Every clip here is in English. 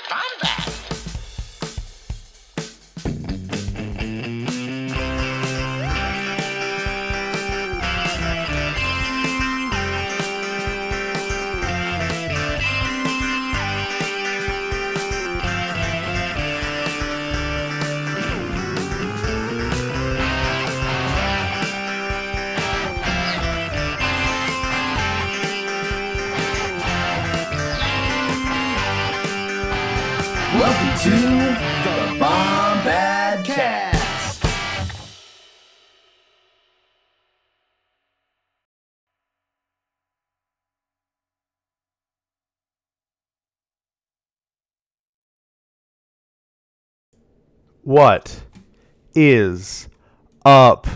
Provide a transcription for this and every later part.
Bombad. Welcome to the Bombadcast. What is up,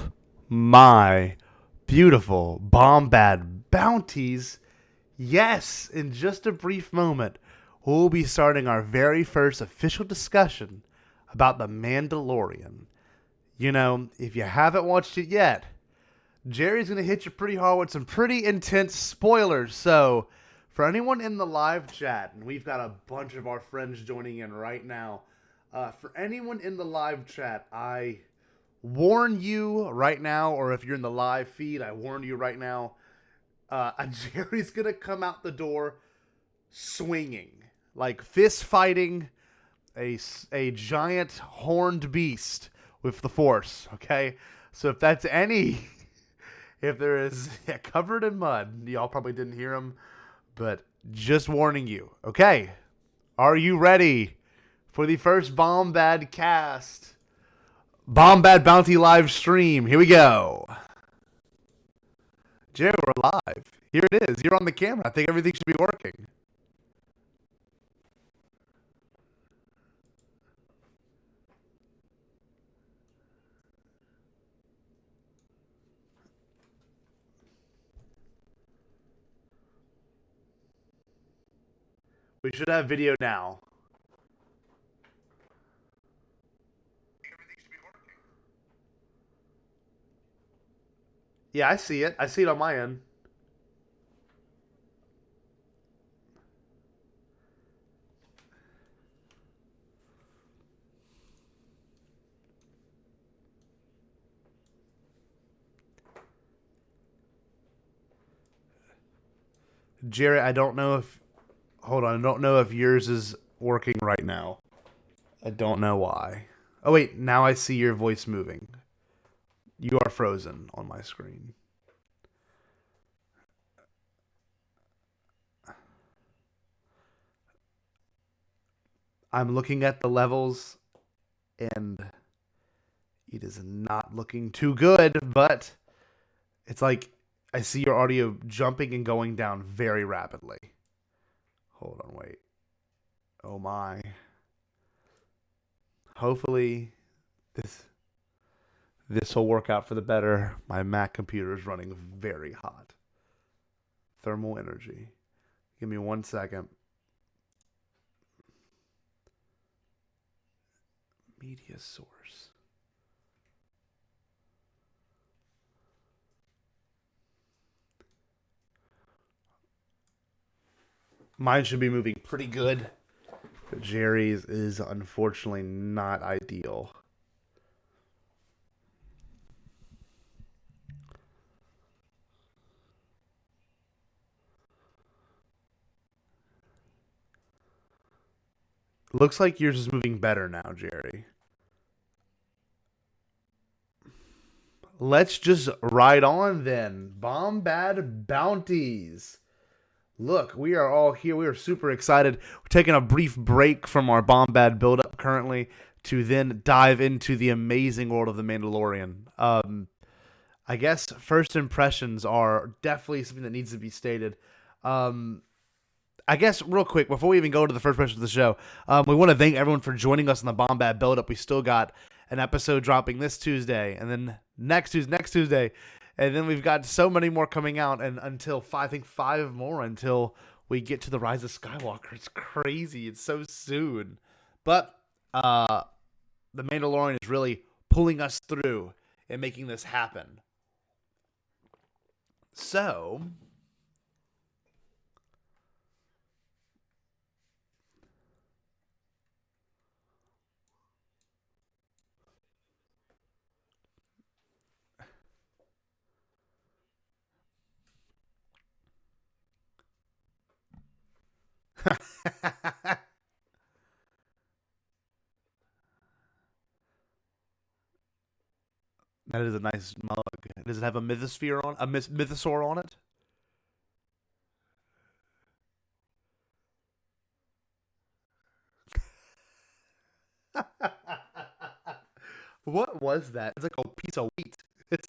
my beautiful Bombad Bounties? Yes, in just a brief moment, we'll be starting our very first official discussion about The Mandalorian. You know, if you haven't watched it yet, Jerry's going to hit you pretty hard with some pretty intense spoilers. So, for anyone in the live chat, and we've got a bunch of our friends joining in right now, for anyone in the live chat, I warn you right now, or if you're in the live feed, I warn you right now, Jerry's going to come out the door swinging, like fist fighting a giant horned beast with the Force, okay? So if that's any... If there is covered in mud, y'all probably didn't hear him, but just warning you. Okay, are you ready for the first Bombad cast? Bombad Bounty live stream. Here we go. Jerry, we're live. Here it is. You're on the camera. I think everything should be working. We should have video now. Yeah, I see it. I see it on my end. Jerry, I don't know if... Hold on. I don't know if yours is working right now. I don't know why. Oh, wait. Now I see your voice moving. You are frozen on my screen. I'm looking at the levels, and it is not looking too good, but it's like I see your audio jumping and going down very rapidly. Hold on, wait. Oh my. Hopefully this will work out for the better. My Mac computer is running very hot. Thermal energy. Give me 1 second. Media source. Mine should be moving pretty good, but Jerry's is unfortunately not ideal. Looks like yours is moving better now, Jerry. Let's just ride on then. Bombad Bounties. Look, we are all here. We are super excited. We're taking a brief break from our Bombad build-up currently to then dive into the amazing world of The Mandalorian. I guess first impressions are definitely something that needs to be stated. I guess real quick, before we even go to the first impressions of the show, we want to thank everyone for joining us on the Bombad build-up. We still got an episode dropping this Tuesday, and then next Tuesday, and then we've got so many more coming out, and until I think 5 more until we get to the Rise of Skywalker. It's crazy. It's so soon. But The Mandalorian is really pulling us through and making this happen. So, That is a nice mug. Does it have a mythosphere on a mythosaur on it? What was that? It's like a piece of wheat. It's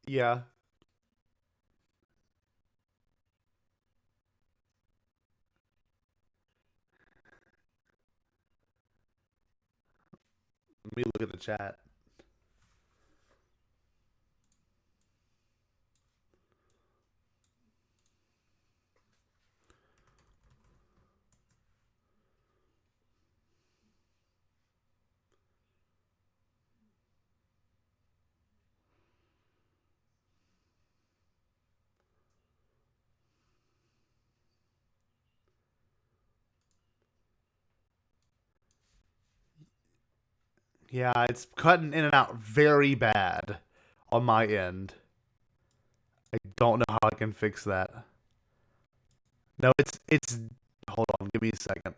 yeah. Let me look at the chat. Yeah, it's cutting in and out very bad on my end. I don't know how I can fix that. No, it's. Hold on, give me a second.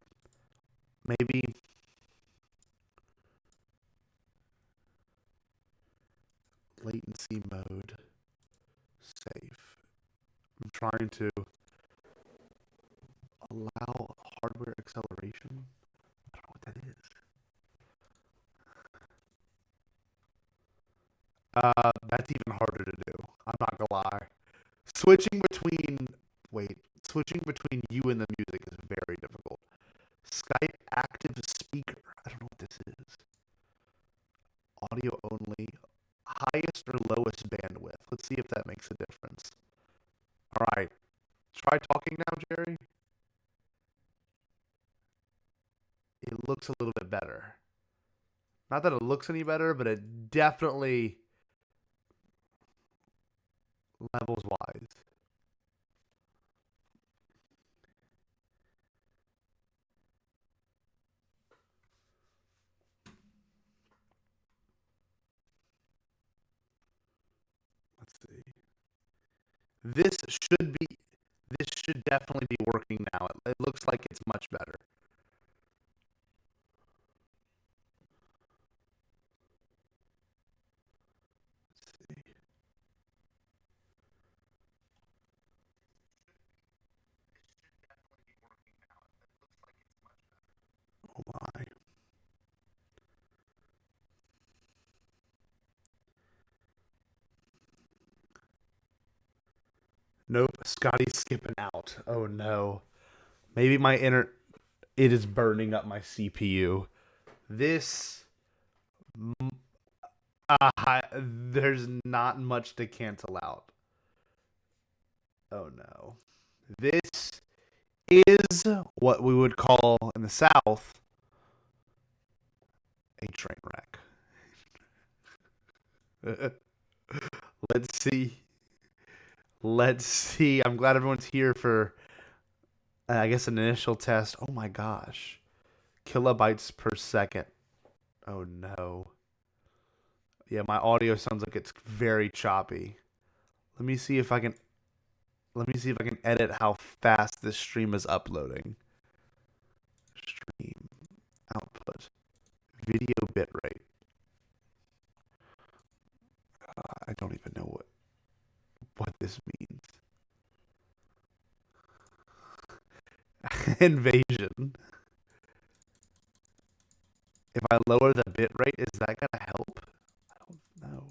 Maybe latency mode. Safe. I'm trying to allow hardware acceleration. I don't know what that is. That's even harder to do. I'm not gonna lie. Switching between wait, switching between you and the music is very difficult. Skype active speaker. I don't know what this is. Audio only. Highest or lowest bandwidth. Let's see if that makes a difference. All right. Try talking now, Jerry. It looks a little bit better. Not that it looks any better, but it definitely levels wise. Let's see. This should be. This should definitely be working now. It looks like it's much better. Let's see. Oh my. Nope. Scotty's skipping out. Oh no. Maybe my inner. It is burning up my CPU. This. There's not much to cancel out. Oh no. This is what we would call in the South a train wreck. Let's see. Let's see. I'm glad everyone's here for, I guess, an initial test. Oh my gosh. Kilobytes per second. Oh no. Yeah, my audio sounds like it's very choppy. Let me see if I can let me see if I can edit how fast this stream is uploading. Stream output. Video bitrate. I don't even know what this means. Invasion. If I lower the bitrate, is that gonna help? I don't know.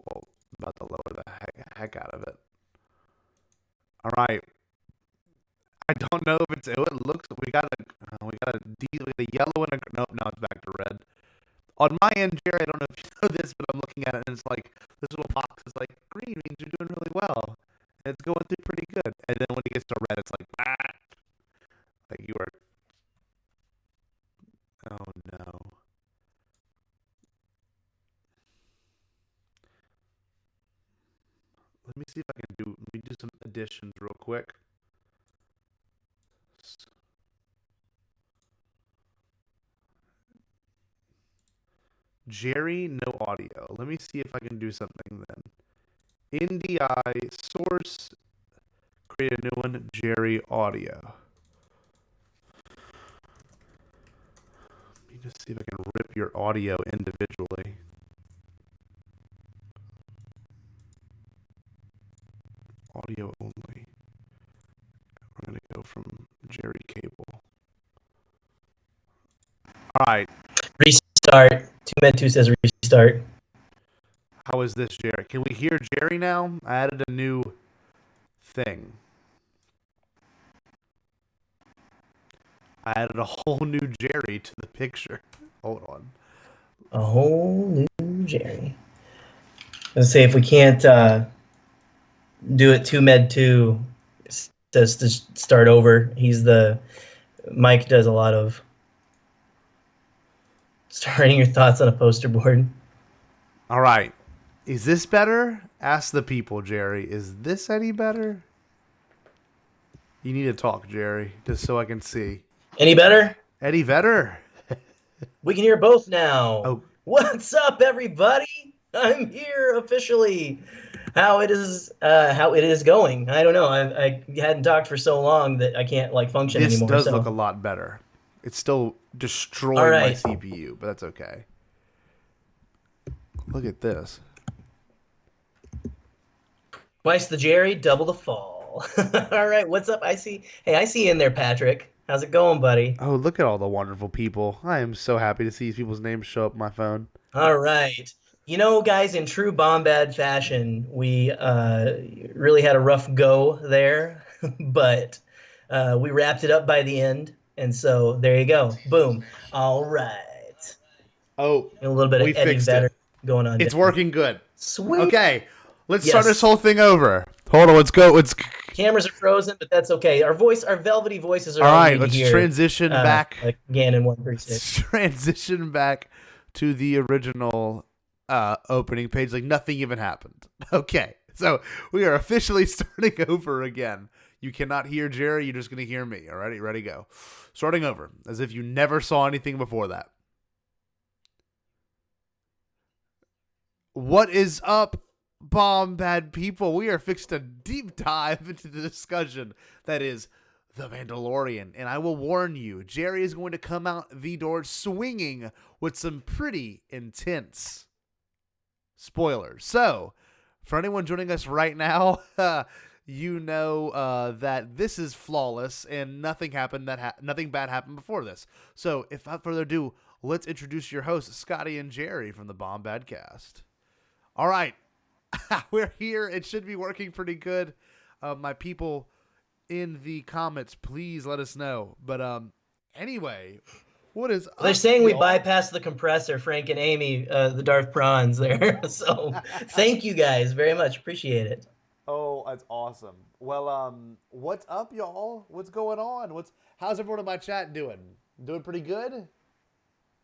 Well, I'm about to lower the heck out of it. All right. I don't know if it's. Oh, it looks. We got a yellow and a. Nope. Now it's back to red. On my end, Jerry, I don't know if you know this, but I'm looking at it and it's like this little box is like green means you're doing really well. And it's going through pretty good. And then when it gets to red, it's like ah, like you are. Oh no. Let me see if I can do. Let me do some additions real quick. Jerry, no audio. Let me see if I can do something then. NDI source. Create a new one. Jerry Audio. Let me just see if I can rip your audio individually. Audio only. We're going to go from Jerry Cable. All right. Restart. 2med2 says restart. How is this, Jerry? Can we hear Jerry now? I added a new thing. I added a whole new Jerry to the picture. Hold on. A whole new Jerry. Let's say if we can't do it 2med2 says to start over. Mike does a lot of starting your thoughts on a poster board. All right. Is this better? Ask the people, Jerry. Is this any better? You need to talk, Jerry, just so I can see. Any better? Any better? We can hear both now. Oh. What's up, everybody? I'm here officially. How it is going? I don't know. I hadn't talked for so long that I can't function anymore. This does look a lot better. It's still destroying my CPU, but that's okay. Look at this. Twice the Jerry, double the fall. All right, what's up? I see you in there, Patrick. How's it going, buddy? Oh, look at all the wonderful people. I am so happy to see these people's names show up on my phone. All right. You know, guys, in true Bombad fashion, we really had a rough go there, but we wrapped it up by the end, and so there you go. Boom. All right. Oh, a little bit of Eddie Vedder going on. It's working good. Sweet. Okay, let's start this whole thing over. Hold on, let's go. Cameras are frozen, but that's okay. Our velvety voices are all right. Let's transition back. Like Ganon 136. Let's transition back to the original opening page, like nothing even happened. Okay, so we are officially starting over again. You cannot hear Jerry. You're just gonna hear me. All right, ready, go. Starting over, as if you never saw anything before that. What is up, Bombad people? We are fixed a deep dive into the discussion that is The Mandalorian. And I will warn you, Jerry is going to come out the door swinging with some pretty intense spoilers. So, for anyone joining us right now, you know that this is flawless and nothing happened nothing bad happened before this. So, without further ado, let's introduce your hosts, Scotty and Jerry from the Bombadcast. All right, we're here. It should be working pretty good. My people in the comments, please let us know. But anyway, what is up? They're saying we bypassed the compressor, Frank and Amy, the Darth Prawns there. So thank you guys very much. Appreciate it. Oh, that's awesome. Well, what's up, y'all? What's going on? How's everyone in my chat doing? Doing pretty good?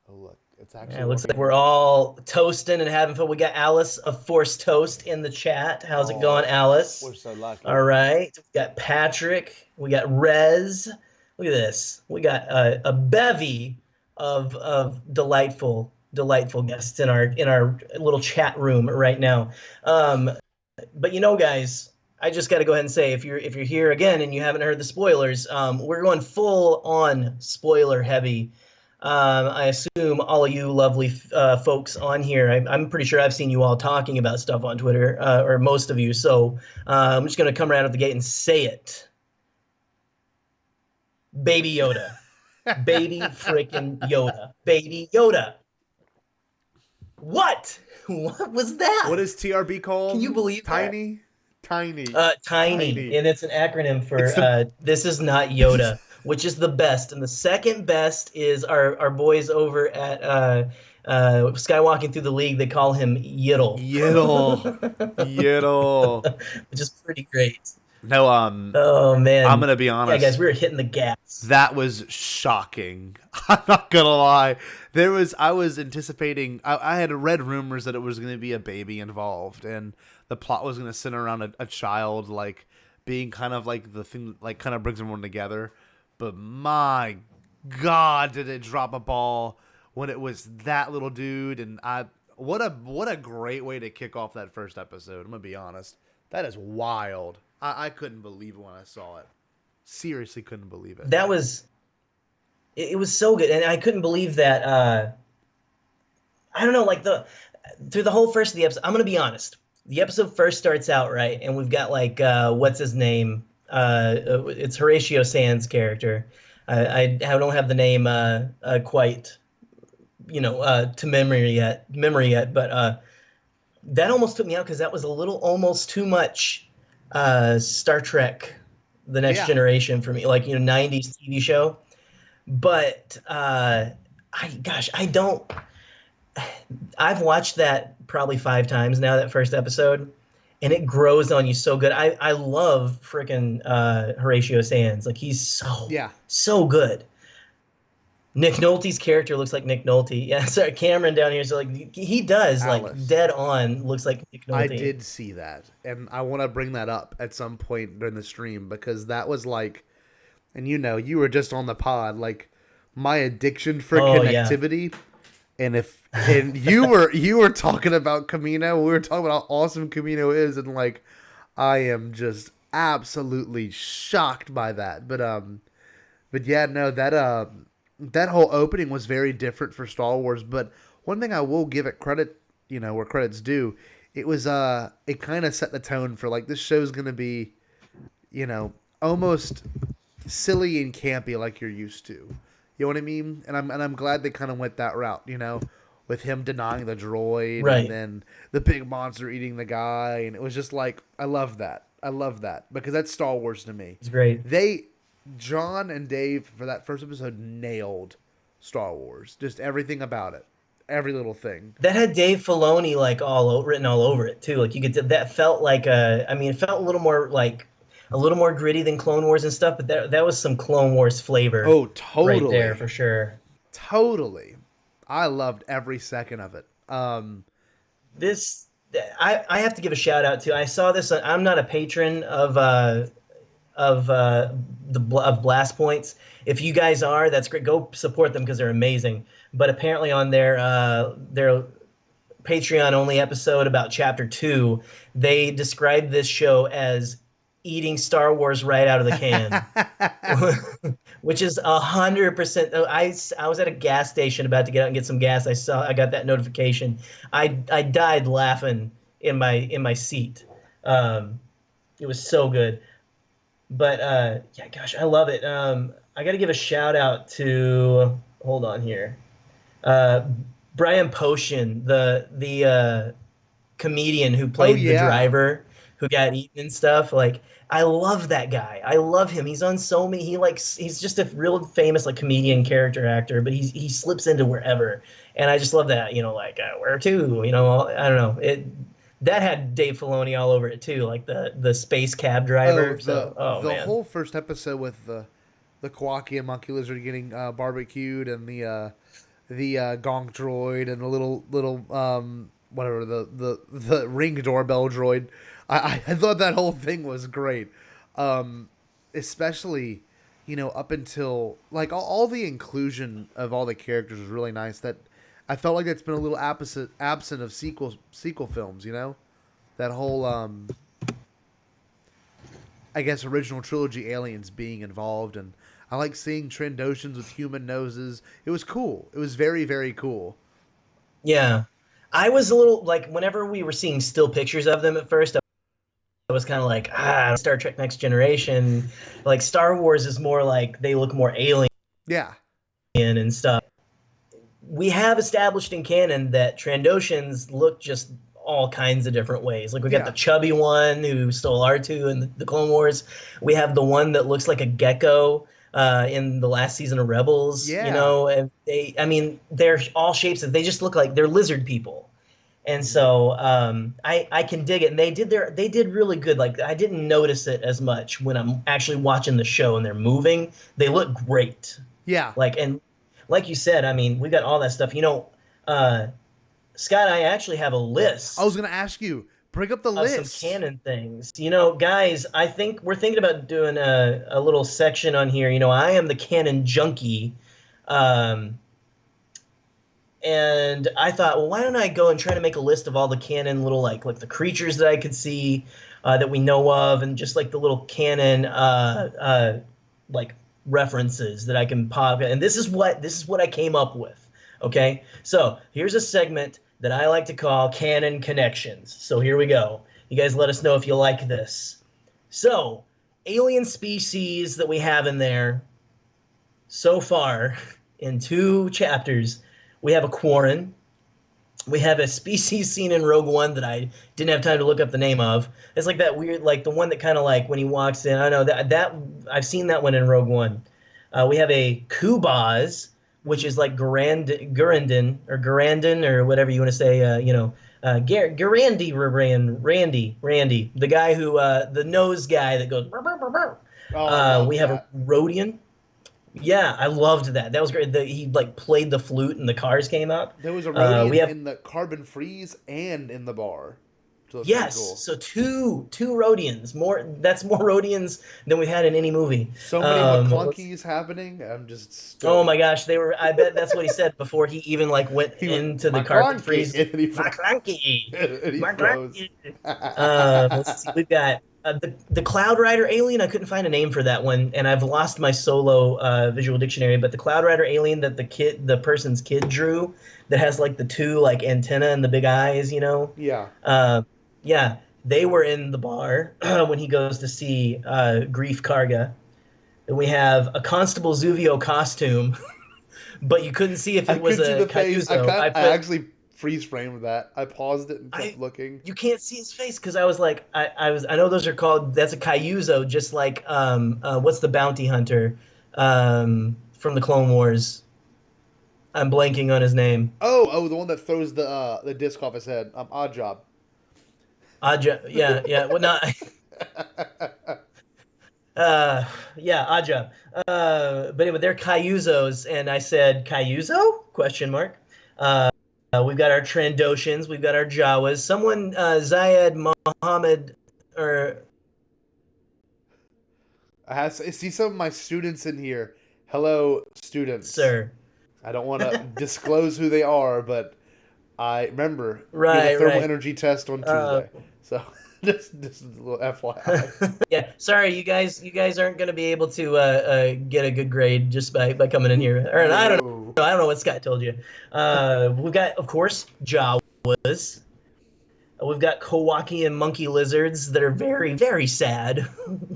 Oh, look. It's actually it looks like we're all toasting and having fun. We got Alice of Force Toast in the chat. How's it going, Alice? We're so lucky. All right. We got Patrick. We got Rez. Look at this. We got a bevy of delightful guests in our little chat room right now. But you know, guys, I just got to go ahead and say, if you're here again and you haven't heard the spoilers, we're going full on spoiler heavy. I assume all of you lovely folks on here, I'm pretty sure I've seen you all talking about stuff on Twitter, or most of you. So I'm just going to come right out the gate and say it. Baby Yoda. Baby freaking Yoda. Baby Yoda. What? What was that? What is TRB called? Can you believe Tiny? Tiny. Tiny. And it's an acronym for This Is Not Yoda. Which is the best, and the second best is our boys over at Skywalking Through the League. They call him Yiddle. Yiddle. Which is pretty great. No, oh man, I'm gonna be honest. Yeah, guys, we were hitting the gas. That was shocking. I'm not gonna lie. I was anticipating. I had read rumors that it was gonna be a baby involved, and the plot was gonna center around a child, like being kind of like the thing, like kind of brings everyone together. But my God, did it drop a ball when it was that little dude. And what a great way to kick off that first episode. I'm gonna be honest. That is wild. I couldn't believe it when I saw it. Seriously, couldn't believe it. That was it was so good, and I couldn't believe that. I don't know, like through the whole first of the episode. I'm gonna be honest. The episode first starts out right, and we've got like what's his name? It's Horatio Sands' character. I don't have the name quite, to memory yet. But that almost took me out because that was a little almost too much Star Trek, The Next Yeah. Generation for me, like 90s TV show. But I don't. I've watched that probably 5 times now. That first episode, and it grows on you so good. I love freaking Horatio Sands. Like he's Yeah. so good. Nick Nolte's character looks like Nick Nolte. Yeah, sorry, Cameron down here. So like he does like Alice. dead on looks like Nick I Nolte. did see that, and I want to bring that up at some point during the stream because that was like, and you were just on the pod, like my addiction for Oh, yeah. connectivity, and you were talking about Camino, we were talking about how awesome Camino is, and like I am just absolutely shocked by that, but yeah, no, that whole opening was very different for Star Wars, but one thing I will give it credit, where credit's due, it was it kind of set the tone for like this show's gonna be, almost silly and campy like you're used to. You know what I mean? And I'm glad they kind of went that route, with him denying the droid Right. and then the big monster eating the guy, and it was just like I love that. I love that because that's Star Wars to me. It's great. John and Dave for that first episode nailed Star Wars. Just everything about it. Every little thing. That had Dave Filoni like written all over it too. Like you could that felt like it felt a little more gritty than Clone Wars and stuff, but that was some Clone Wars flavor. Oh, totally. Right there for sure. Totally. I loved every second of it. This I have to give a shout out to. I saw this. I'm not a patron of Blast Points. If you guys are, that's great. Go support them because they're amazing. But apparently on their Patreon only episode about Chapter 2, they described this show as eating Star Wars right out of the can, which is 100%. I was at a gas station about to get out and get some gas. I got that notification. I died laughing in my seat. It was so good. But yeah, gosh, I love it. I got to give a shout out to, hold on here, Brian Posehn, the comedian who played the driver who got eaten and stuff. Like, I love that guy. I love him. He's on so many. He's just a real famous like comedian character actor, but he slips into wherever, and I just love that. Where to? I don't know. That had Dave Filoni all over it too, like the space cab driver. The whole first episode with the Kawaki and Monkey Lizard getting barbecued, and the gonk droid and the little whatever the ring doorbell droid. I thought that whole thing was great, especially up until like all the inclusion of all the characters was really nice. That I felt like that's been a little absent of sequel films. That whole I guess original trilogy aliens being involved, and I like seeing Trandoshans with human noses. It was cool. It was very, very cool. Yeah, I was a little like whenever we were seeing still pictures of them at first. I was kind of like, Star Trek Next Generation. Like Star Wars is more like they look more alien Yeah. and stuff. We have established in canon that Trandoshans look just all kinds of different ways. Like we got the chubby one who stole R2 in the Clone Wars. We have the one that looks like a gecko in the last season of Rebels. Yeah. And they're all shapes. They just look like they're lizard people. And so I can dig it. And they did really good. Like I didn't notice it as much when I'm actually watching the show and they're moving. They look great. Yeah. Like you said, we got all that stuff. Scott, I actually have a list. I was going to ask you, bring up the list. Of some canon things. Guys, I think we're thinking about doing a little section on here. I am the canon junkie. and I thought, well, why don't I go and try to make a list of all the canon little like the creatures that I could see that we know of, and just like the little canon like references that I can pop. And this is what I came up with. Okay, so here's a segment that I like to call Canon Connections. So here we go. You guys let us know if you like this. So, alien species that we have in there so far in 2 chapters. We have a Quarren. We have a species seen in Rogue One that I didn't have time to look up the name of. It's like that weird, like the one that kind of like when he walks in. I know that I've seen that one in Rogue One. We have a Kubaz, which is like Garandin or whatever you want to say. Randy, the guy who the nose guy that goes. "Brr, brr, brr, brr." Oh, I love We have a that. Rodian. Yeah, I loved that. That was great. He like played the flute and the cars came up. There was a We Rodian have in the Carbon Freeze and in the bar. So that's pretty yes, cool. so two Rodians. More Rodians than we've had in any movie. So many McClunkies happening. I'm just Oh my stoked. gosh, they were. I bet that's what he said before he even like went He went, into the carpet McClunky! freeze. And he, McClunky, and he froze. McClunky. Let's see. We've got the Cloud Rider alien. I couldn't find a name for that one, and I've lost my solo visual dictionary. But the Cloud Rider alien that the person's kid drew, that has like the two like antenna and the big eyes. Yeah. Uh, yeah, they were in the bar when he goes to see Grief Karga. And we have a Constable Zuvio costume, but you couldn't see if I it was could see a the face. Cayuso. I actually freeze framed that. I paused it and kept looking. You can't see his face because I was like, I know those are called, that's a Cayuso, just like, what's the bounty hunter from the Clone Wars? I'm blanking on his name. Oh, the one that throws the disc off his head. Odd job. Aja, yeah, well, not, uh, yeah, Aja. But anyway, they're Cayusos, and I said, Cayuso? Question mark. We've got our Trandoshans, we've got our Jawas. Someone, Zayed Mohammed, or I see some of my students in here. Hello, students. sir. I don't want to disclose who they are, but I remember we have a Right, thermal right. energy test on Uh, Tuesday. So just a little FYI. yeah, sorry, you guys aren't going to be able to get a good grade just by coming in here. Or I don't No. know. I don't know what Scott told you. We've got, of course, Jawas. We've got Kowakian monkey lizards that are very, very sad.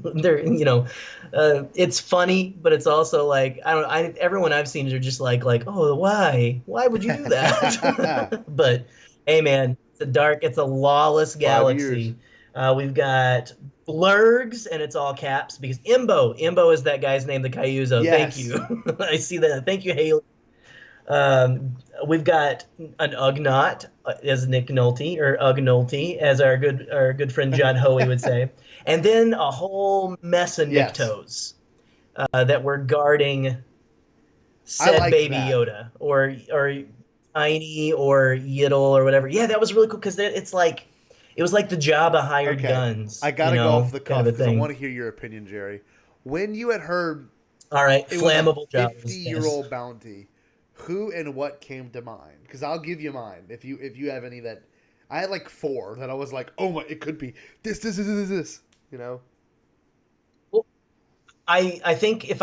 It's funny, but it's also like I don't. Everyone I've seen are just like, oh, why? Why would you do that? But hey, man, it's a lawless 5 years. galaxy. We've got Blurgs, and it's all caps because Imbo is that guy's name, the Cayuso. Thank Yes. you. I see that. Thank you, Haley. We've got an Ugnaught as Nick Nolte, or Ugnulty, as our good friend John Hoey would say, and then a whole mess of Yes. Niktos that were guarding I said like Baby that. Yoda or Tiny or Yiddle or whatever. Yeah, that was really cool because it was like the Jabba hired Okay. guns. I gotta go off the cuff kind of a because I thing. want to hear your opinion, Jerry. When you had heard All right, it was a flammable Jawas. 50-year-old bounty, who and what came to mind? Because I'll give you mine if you have any that I had like 4 that I was like, oh my, it could be this. You know? I think if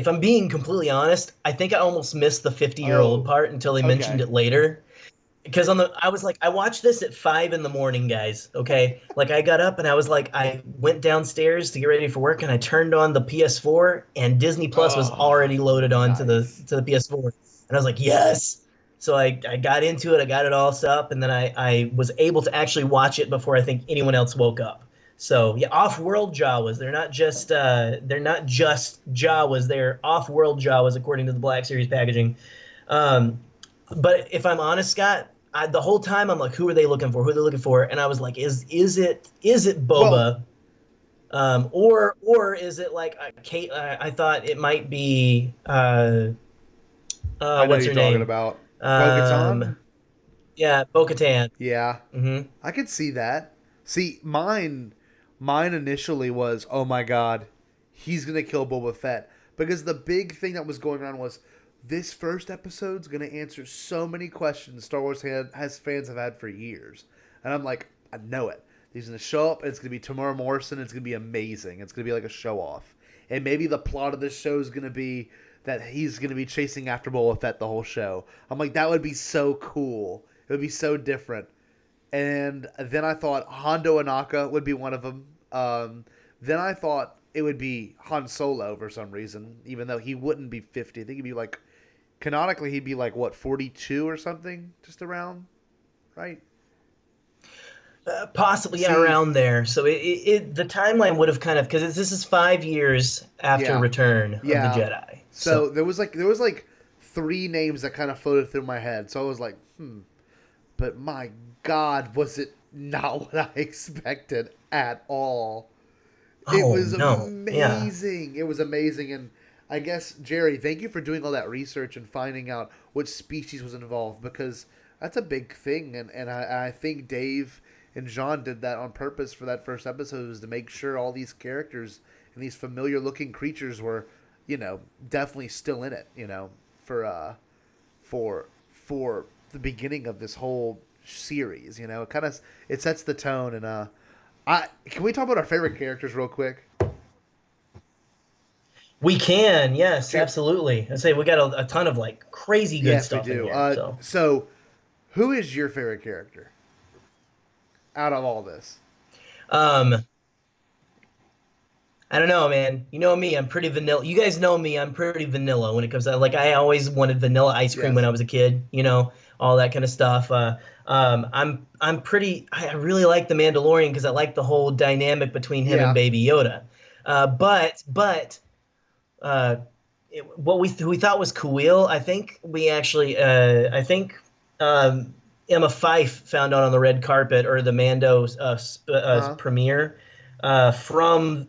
I'm being completely honest, I think I almost missed the 50-year-old Oh, part until they mentioned okay. it later. Because I was like, I watched this at 5 in the morning, guys. Okay, like I got up and I was like, I went downstairs to get ready for work and I turned on the PS4 and Disney Plus was Oh, already loaded onto the nice. to the PS4, and I was like, yes. So I got into it, I got it all set up, and then I was able to actually watch it before I think anyone else woke up. So yeah, off-world Jawas. They're not just Jawas. They're off-world Jawas according to the Black Series packaging. But if I'm honest, Scott, the whole time I'm like, who are they looking for? Who are they looking for? And I was like, is it Well, Boba? Or is it like Kate? I thought it might be I know what's you're her talking name? about Bo-Katan. Um, yeah, Bo-Katan. Yeah, Hmm. I could see that. See, mine initially was, oh my god, he's gonna kill Boba Fett because the big thing that was going around was this first episode's gonna answer so many questions Star Wars has fans have had for years, and I'm like, I know it. He's gonna show up, and it's gonna be Tamara Morrison. It's gonna be amazing. It's gonna be like a show off, and maybe the plot of this show is gonna be that he's gonna be chasing after Boba Fett the whole show. I'm like, that would be so cool. It would be so different. And then I thought Hondo Anaka would be one of them. Then I thought it would be Han Solo for some reason, even though he wouldn't be 50. I think he'd be like, canonically, he'd be like, what, 42 or something? Just around, right? Possibly, yeah, around there. So the timeline would have kind of, because this is 5 years after Return of the Jedi. So there was like 3 names that kind of floated through my head. So I was like, but my God, was it not what I expected at all? It was amazing. Yeah. It was amazing. And I guess, Jerry, thank you for doing all that research and finding out what species was involved, because that's a big thing. And I think Dave and John did that on purpose for that first episode, was to make sure all these characters and these familiar looking creatures were, definitely still in it, for the beginning of this whole series. It sets the tone. And can we talk about our favorite characters real quick? We can, yes, absolutely. I say we got a ton of like crazy good stuff. Yes, we do. In here, so who is your favorite character out of all this? I don't know, man. You know me, I'm pretty vanilla. You guys know me, I'm pretty vanilla when it comes to, like, I always wanted vanilla ice cream when I was a kid, all that kind of stuff. I'm pretty, I really like the Mandalorian because I like the whole dynamic between him and Baby Yoda. What we thought was Kuil, I think we actually, Emma Fyffe found out on the red carpet, or the Mando premiere, from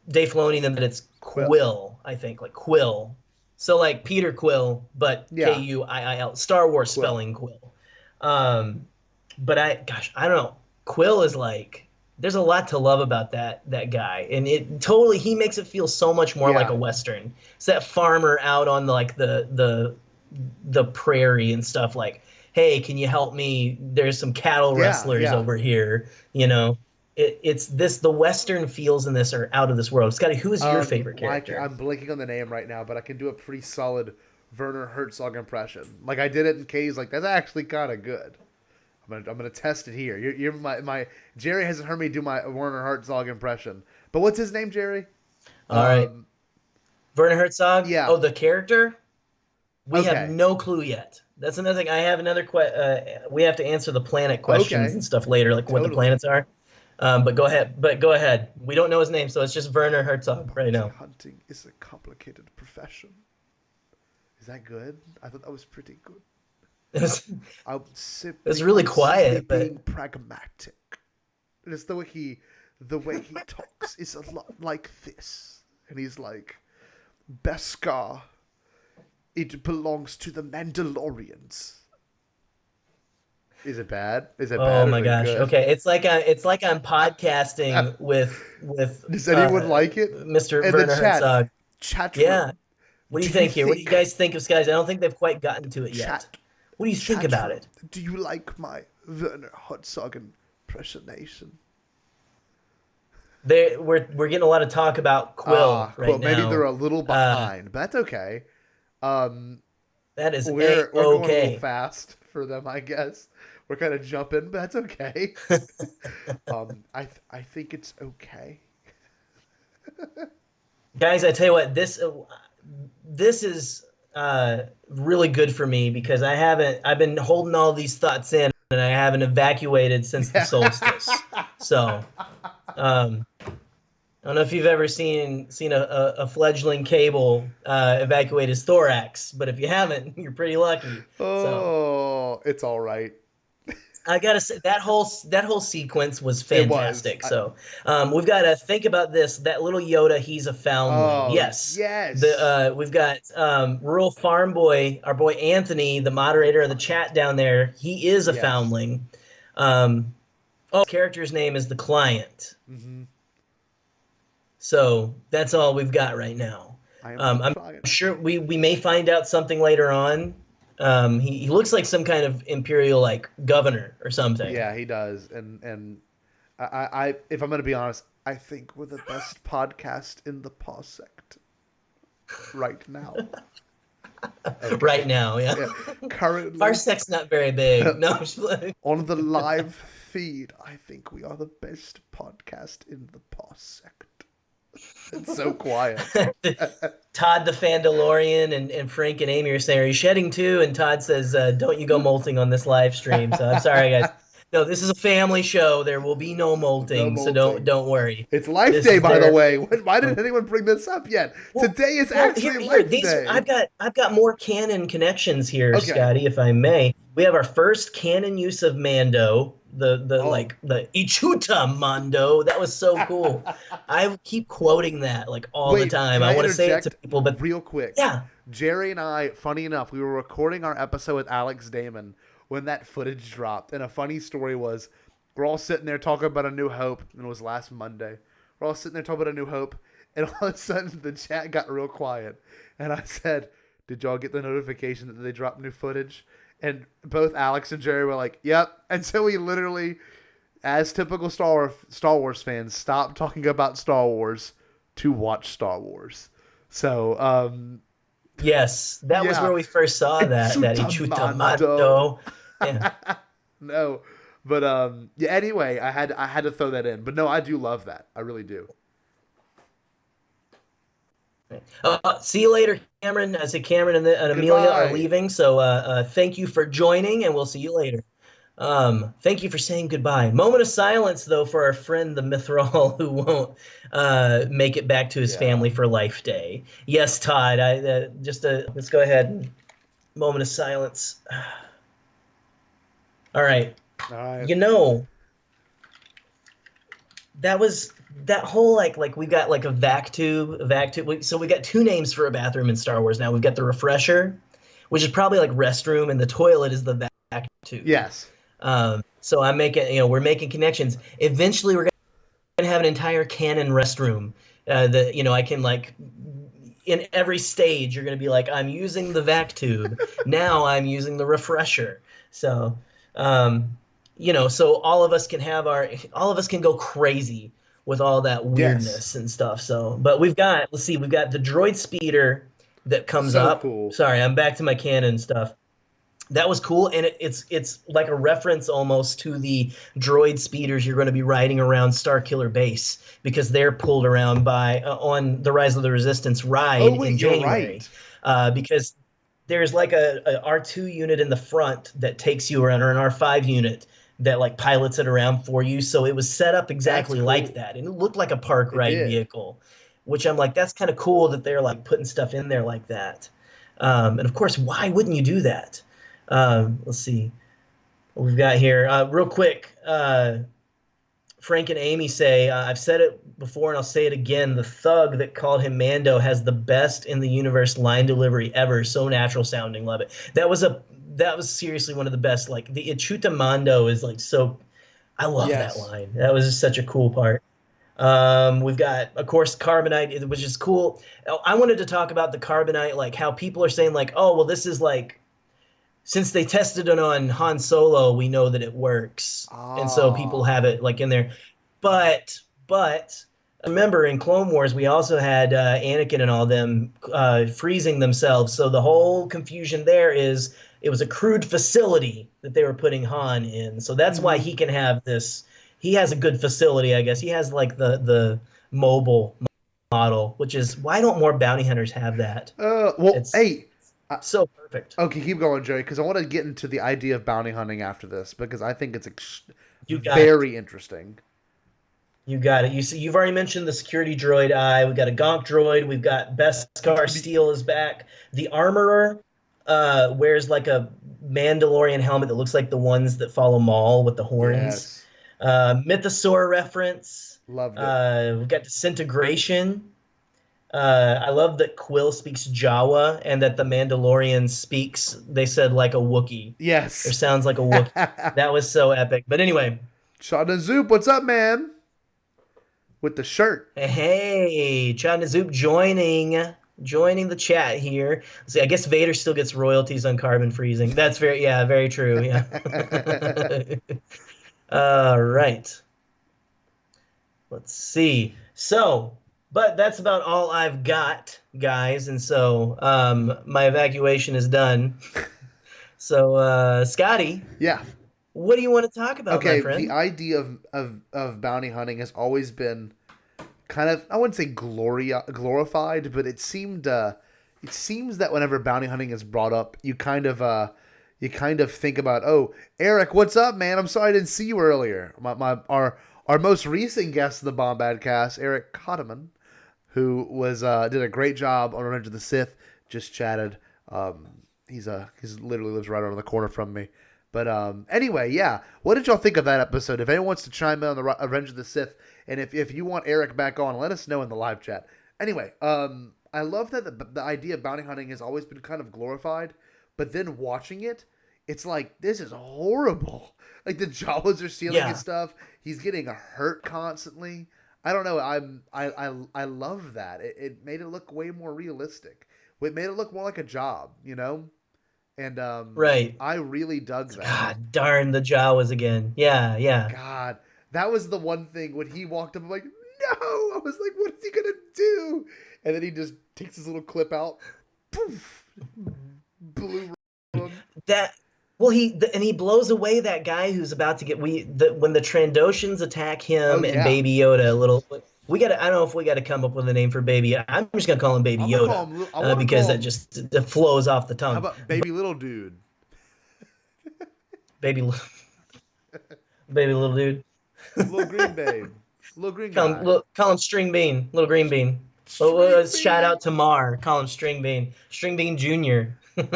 Dave Filoni, then that it's Quill, I think, like Quill. So like Peter Quill, but Kuiil, Star Wars spelling Quill. But I don't know. Quill is like, there's a lot to love about that guy, and he makes it feel so much more like a Western. It's that farmer out on the prairie and stuff, like, hey, can you help me? There's some cattle rustlers over here, It's the Western feels in this are out of this world. Scotty, who is your favorite character? I'm blanking on the name right now, but I can do a pretty solid Werner Herzog impression. Like, I did it in K's, like, that's actually kind of good. I'm gonna test it here. You're my Jerry hasn't heard me do my Werner Herzog impression. But what's his name, Jerry? All right. Werner Herzog? Yeah. Oh, the character? We have no clue yet. That's another thing. I have another we have to answer the planet questions and stuff later, like what the planets are. But go ahead. We don't know his name, so it's just Werner Herzog right now. Hunting is a complicated profession. Is that good? I thought that was pretty good. It's really quiet, but being pragmatic. It's the way he talks is a lot like this, and he's like, Beskar, it belongs to the Mandalorians. Is it bad? Oh my gosh! Good? Okay, it's like I'm podcasting with. Does anyone like it, Mr. Werner Herzog? Chat. Yeah. What do you think here? What do you guys think of guys? I don't think they've quite gotten to it yet. What do you think about it? Do you like my Werner Herzog impersonation? We're getting a lot of talk about Quill right now. Maybe they're a little behind, but that's okay. That is we're going a little fast for them, I guess. We're kind of jumping, but that's okay. I think it's okay. Guys, I tell you what, this is really good for me because I've been holding all these thoughts in, and I haven't evacuated since the solstice. So, I don't know if you've ever seen a fledgling cable evacuate his thorax, but if you haven't, you're pretty lucky. It's all right. I gotta say that whole sequence was fantastic. So we've got to think about this. That little Yoda, he's a foundling. Yes. We've got rural farm boy, our boy Anthony, the moderator of the chat down there. He is a foundling. His character's name is the Client. Mm-hmm. So that's all we've got right now. I am I'm trying. sure we may find out something later on. He looks like some kind of imperial like governor or something. Yeah, he does. And I if I'm gonna be honest, I think we're the best podcast in the Parsect right now. Right Okay. now, yeah. Yeah. Currently Parsec's not very big. No, I'm just like- on the live feed, I think we are the best podcast in the Parsect. It's so quiet. Todd the Fandalorian and Frank and Amy are saying, "Are you shedding too?" And Todd says, "Don't you go molting on this live stream." So I'm sorry, guys. No, this is a family show. There will be no No molting, so molting. don't worry. It's Life This Day, is by the their way. Why didn't anyone bring this up yet? well, Today is well, actually here, Life these Day. I've got more canon connections here, Okay. Scotty, if I may. We have our first canon use of Mando, the Oh. like the Ichuta Mando. That was so cool. I keep quoting that like all the Wait, time. can I I want to say it to interject people, but real quick? yeah. Jerry and I, funny enough, we were recording our episode with Alex Damon when that footage dropped. And a funny story was, we're all sitting there talking about A New Hope, and it was last Monday. We're all sitting there talking about A New Hope, and all of a sudden the chat got real quiet. And I said, "Did y'all get the notification that they dropped new footage?" And both Alex and Jerry were like, "Yep." And so we literally, as typical Star Wars fans, stopped talking about Star Wars to watch Star Wars. So, Yes, that was yeah. where we first saw that Ichutamando. Ichutamando. Yeah. No, but yeah. Anyway, I had to throw that in. But no, I do love that. I really do. See you later, Cameron. I say Cameron and Amelia Goodbye. are leaving, so thank you for joining, and we'll see you later. Thank you for saying goodbye. Moment of silence, though, for our friend the Mithril who won't make it back to his Yeah. family for Life Day. Yes, Todd. Let's go ahead and moment of silence. All right. All right. You know, that whole like we got like a vac tube. So we got two names for a bathroom in Star Wars now. We've got the refresher, which is probably like restroom, and the toilet is the vac tube. Yes. So we're making connections. Eventually, we're gonna have an entire canon restroom. That I can like in every stage, you're gonna be like, I'm using the vac tube. Now I'm using the refresher. So, so all of us can go crazy with all that weirdness and stuff. So, but we've got the droid speeder that comes So up. cool. Sorry, I'm back to my canon stuff. That was cool, and it's like a reference almost to the droid speeders you're going to be riding around Starkiller Base, because they're pulled around by on the Rise of the Resistance ride in January. Right. Because there's like a R2 unit in the front that takes you around, or an R5 unit that like pilots it around for you. So it was set up exactly That's like cool. that, and it looked like a park It ride did. vehicle, which I'm like, that's kind of cool that they're like putting stuff in there like that. And of course, why wouldn't you do that? Let's see what we've got here. Real quick, Frank and Amy say, I've said it before and I'll say it again. The thug that called him Mando has the best in the universe line delivery ever. So natural sounding. Love it. That was seriously one of the best. Like the Ichuta Mando is like so. I love that line. That was just such a cool part. We've got, of course, Carbonite, which is cool. I wanted to talk about the Carbonite, like how people are saying like, oh, well, this is like, since they tested it on Han Solo, we know that it works, and so people have it like in there. But remember, in Clone Wars, we also had Anakin and all them freezing themselves. So the whole confusion there is it was a crude facility that they were putting Han in. So that's why he can have this. He has a good facility, I guess. He has like the mobile model, which is why don't more bounty hunters have that? Hey. So perfect. Okay, keep going, Jerry, because I want to get into the idea of bounty hunting after this, because I think it's very interesting. You got it. You've already mentioned the security droid eye. We've got a Gonk droid. We've got Beskar Steel is back. The armorer wears like a Mandalorian helmet that looks like the ones that follow Maul with the horns. Yes. Mythosaur reference. Loved it. We've got Disintegration. I love that Quill speaks Jawa and that the Mandalorian speaks, they said, like a Wookiee. Yes. Or sounds like a Wookiee. That was so epic. But anyway. Shada Zoop, what's up, man? With the shirt. Hey, Chad Nazoop joining. joining the chat here. See, I guess Vader still gets royalties on carbon freezing. That's very true. Yeah. All right. Let's see. So, but that's about all I've got, guys. And so, my evacuation is done. So, Scotty, Yeah. what do you want to talk about, my Okay. The friend? idea of bounty hunting has always been kind of, I wouldn't say glorified, but it seems that whenever bounty hunting is brought up, you kind of think about, oh, Eric, what's up, man? I'm sorry I didn't see you earlier. Our most recent guest of the Bombad cast, Eric Cotterman, who was did a great job on Revenge of the Sith, just chatted. He's literally lives right around the corner from me. But anyway, yeah. What did y'all think of that episode? If anyone wants to chime in on the Revenge of the Sith, and if you want Eric back on, let us know in the live chat. Anyway, I love that the idea of bounty hunting has always been kind of glorified, but then watching it, it's like, this is horrible. Like, the Jawas are stealing his Yeah, stuff. He's getting hurt constantly. I don't know. I love that. It made it look way more realistic. It made it look more like a job, you know? And right. I really dug that. God darn the Jawas again. Yeah, yeah. God, that was the one thing when he walked up. I'm like, no. I was like, what is he gonna do? And then he just takes his little clip out, poof, blew right on him. That well, and he blows away that guy who's about to get when the Trandoshans attack Oh him and yeah, Baby Yoda. A little, we got to. I don't know if we got to come up with a name for Baby. I'm just gonna call him Baby I'm gonna call Yoda him. I want to because call that him. just it flows off the How tongue. about baby little dude? Baby, baby little dude. Little green babe, little green Call him, guy. call him String Bean, little Green Bean. String Shout bean. out to Mar. Call him String Bean, String Bean Junior. Fun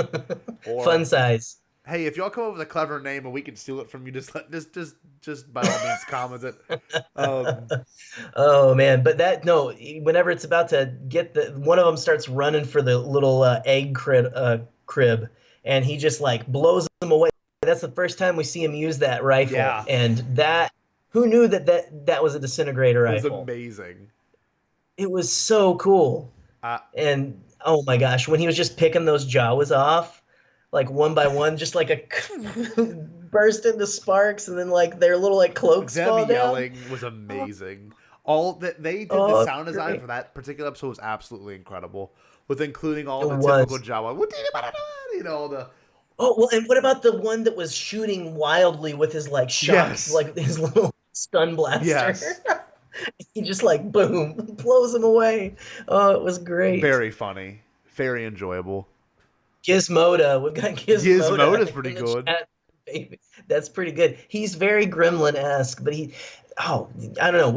Or size. hey, if y'all come up with a clever name and we can steal it from you, just by all means comment it. Um, Oh man, but that no, whenever it's about to get one of them starts running for the little egg crib, and he just like blows them away. That's the first time we see him use that rifle, yeah, and that who knew that was a disintegrator it was rifle? amazing. It was so cool. Uh, And oh my gosh, when he was just picking those Jawas off, like one by one, just like a burst into sparks, and then like their little like cloaks them fall down. yelling was amazing. All that they did, the Oh, sound design great. for that particular episode was absolutely incredible, with including all It the typical was. Jawa, you know, all the Oh, well, and what about the one that was shooting wildly with his like shock, yes, like his little stun blaster? yes, He just like boom, blows him away. Oh, it was great. very funny, very enjoyable. Gizmoda, we've got Gizmoda's Gizmoda pretty in the good. chat. Baby. That's pretty good. He's very Gremlin-esque, but oh, I don't know.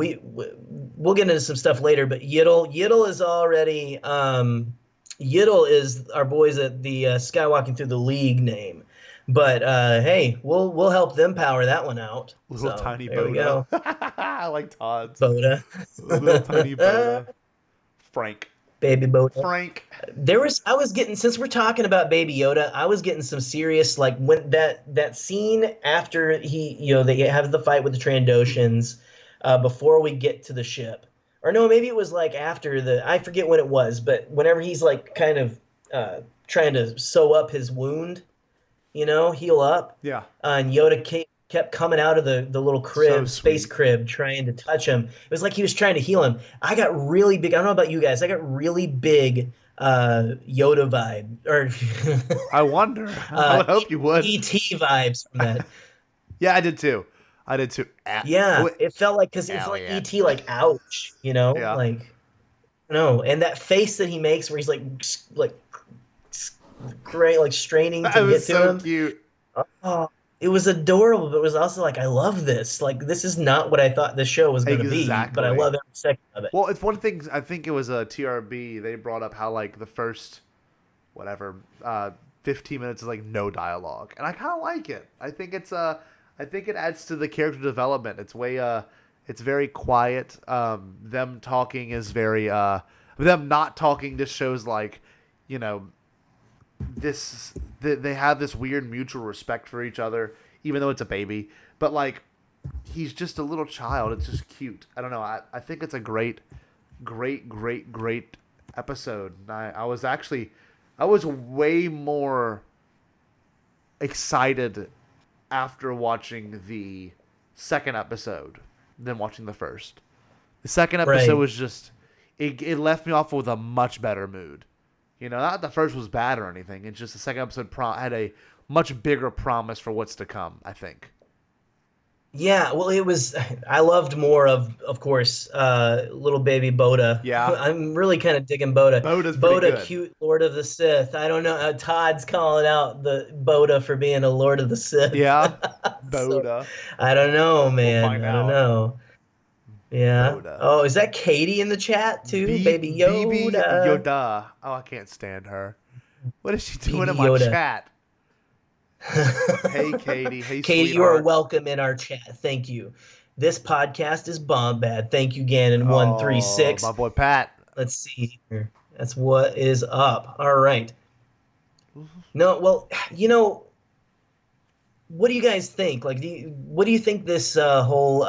We'll get into some stuff later, but Yiddle is already, Yiddle is our boys at the Skywalking Through the League name. But hey, we'll help them power that one out. Little So tiny there we Boda. go. I like Todd's. Boda. Little tiny Boda. Frank. Baby Boda. Frank. I was getting, since we're talking about Baby Yoda, I was getting some serious, like when that scene after they have the fight with the Trandoshans, before we get to the ship. Or no, maybe it was like after I forget when it was, but whenever he's like kind of trying to sew up his wound, heal up. Yeah. And Yoda kept coming out of the little So crib, space sweet. crib, trying to touch him. It was like he was trying to heal him. I got really big. I don't know about you guys. I got really big Yoda vibe or I wonder. I would hope you would. ET vibes from that. Yeah, I did too. I did too. Yeah, Oh, it felt like because it's like Elliot. ET, like ouch, Yeah. like no, and that face that he makes where he's like great, like straining That to get was to so him. cute. Oh, it was adorable, but it was also like, I love this. Like, this is not what I thought this show was going to be, but I Exactly. love every second of it. Well, it's one thing. I think it was a TRB. They brought up how like the first, whatever, 15 minutes is like no dialogue, and I kind of like it. I think it adds to the character development. It's it's very quiet. Them talking is very, them not talking just shows like, you know, they have this weird mutual respect for each other, even though it's a baby. But like, he's just a little child. It's just cute. I don't know. I think it's a great episode. I was way more excited after watching the second episode than watching the first. The second episode Right. was just it left me off with a much better mood. Not the first was bad or anything. It's just the second episode had a much bigger promise for what's to come, I think. Yeah, well, it was. I loved more of course, little baby Boda. Yeah. I'm really kind of digging Boda. Boda's pretty Boda, good. cute Lord of the Sith. I don't know. Todd's calling out the Boda for being a Lord of the Sith. Yeah. So Boda. I don't know, We'll man. find I don't out. know. Yeah. Boda. Oh, is that Katie in the chat too? Baby BB Yoda. Yoda. Oh, I can't stand her. What is she doing BB in my Yoda. chat? Hey, Katie. Hey, Katie, you are sweetheart. welcome in our chat. Thank you. This podcast is Bombad. Thank you, Gannon Oh, 136. my boy Pat. Let's see here. That's what is up. All right. No, well, what do you guys think? Like, what do you think this whole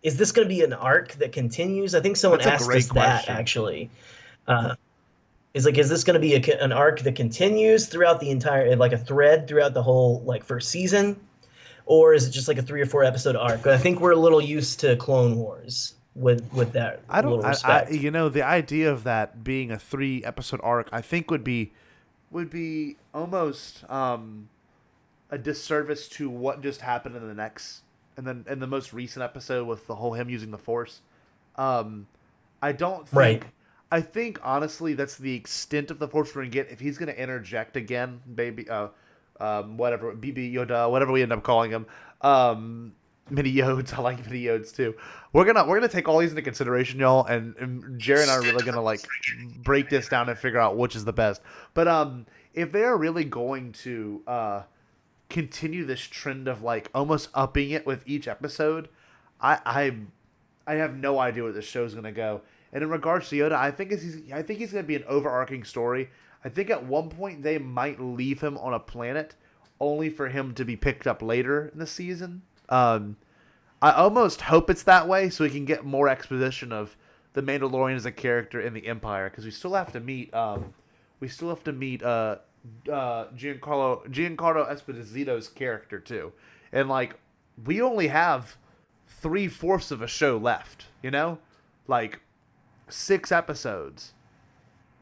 is this going to be an arc that continues? I think someone That's a asked great us that question. actually. Uh, is this going to be an arc that continues throughout the entire, like a thread throughout the whole like first season, or is it just like a 3 or 4 episode arc? I think we're a little used to Clone Wars with that I don't. little respect. The idea of that being a 3 episode arc, I think would be almost a disservice to what just happened in the next and then in the most recent episode with the whole him using the Force. I don't think. Right. I think honestly that's the extent of the Force we're gonna get if he's gonna interject again, baby. Whatever, BB Yoda, whatever we end up calling him. Mini Yodes, I like mini Yodes too. We're gonna take all these into consideration, y'all, and Jerry and I are really gonna like break this down and figure out which is the best. But if they're really going to continue this trend of like almost upping it with each episode, I have no idea where this show's gonna go. And in regards to Yoda, I think he's gonna be an overarching story. I think at one point they might leave him on a planet, only for him to be picked up later in the season. I almost hope it's that way, so we can get more exposition of the Mandalorian as a character in the Empire, because we still have to meet Giancarlo Esposito's character too, and like we only have 3/4 of a show left, like 6 episodes,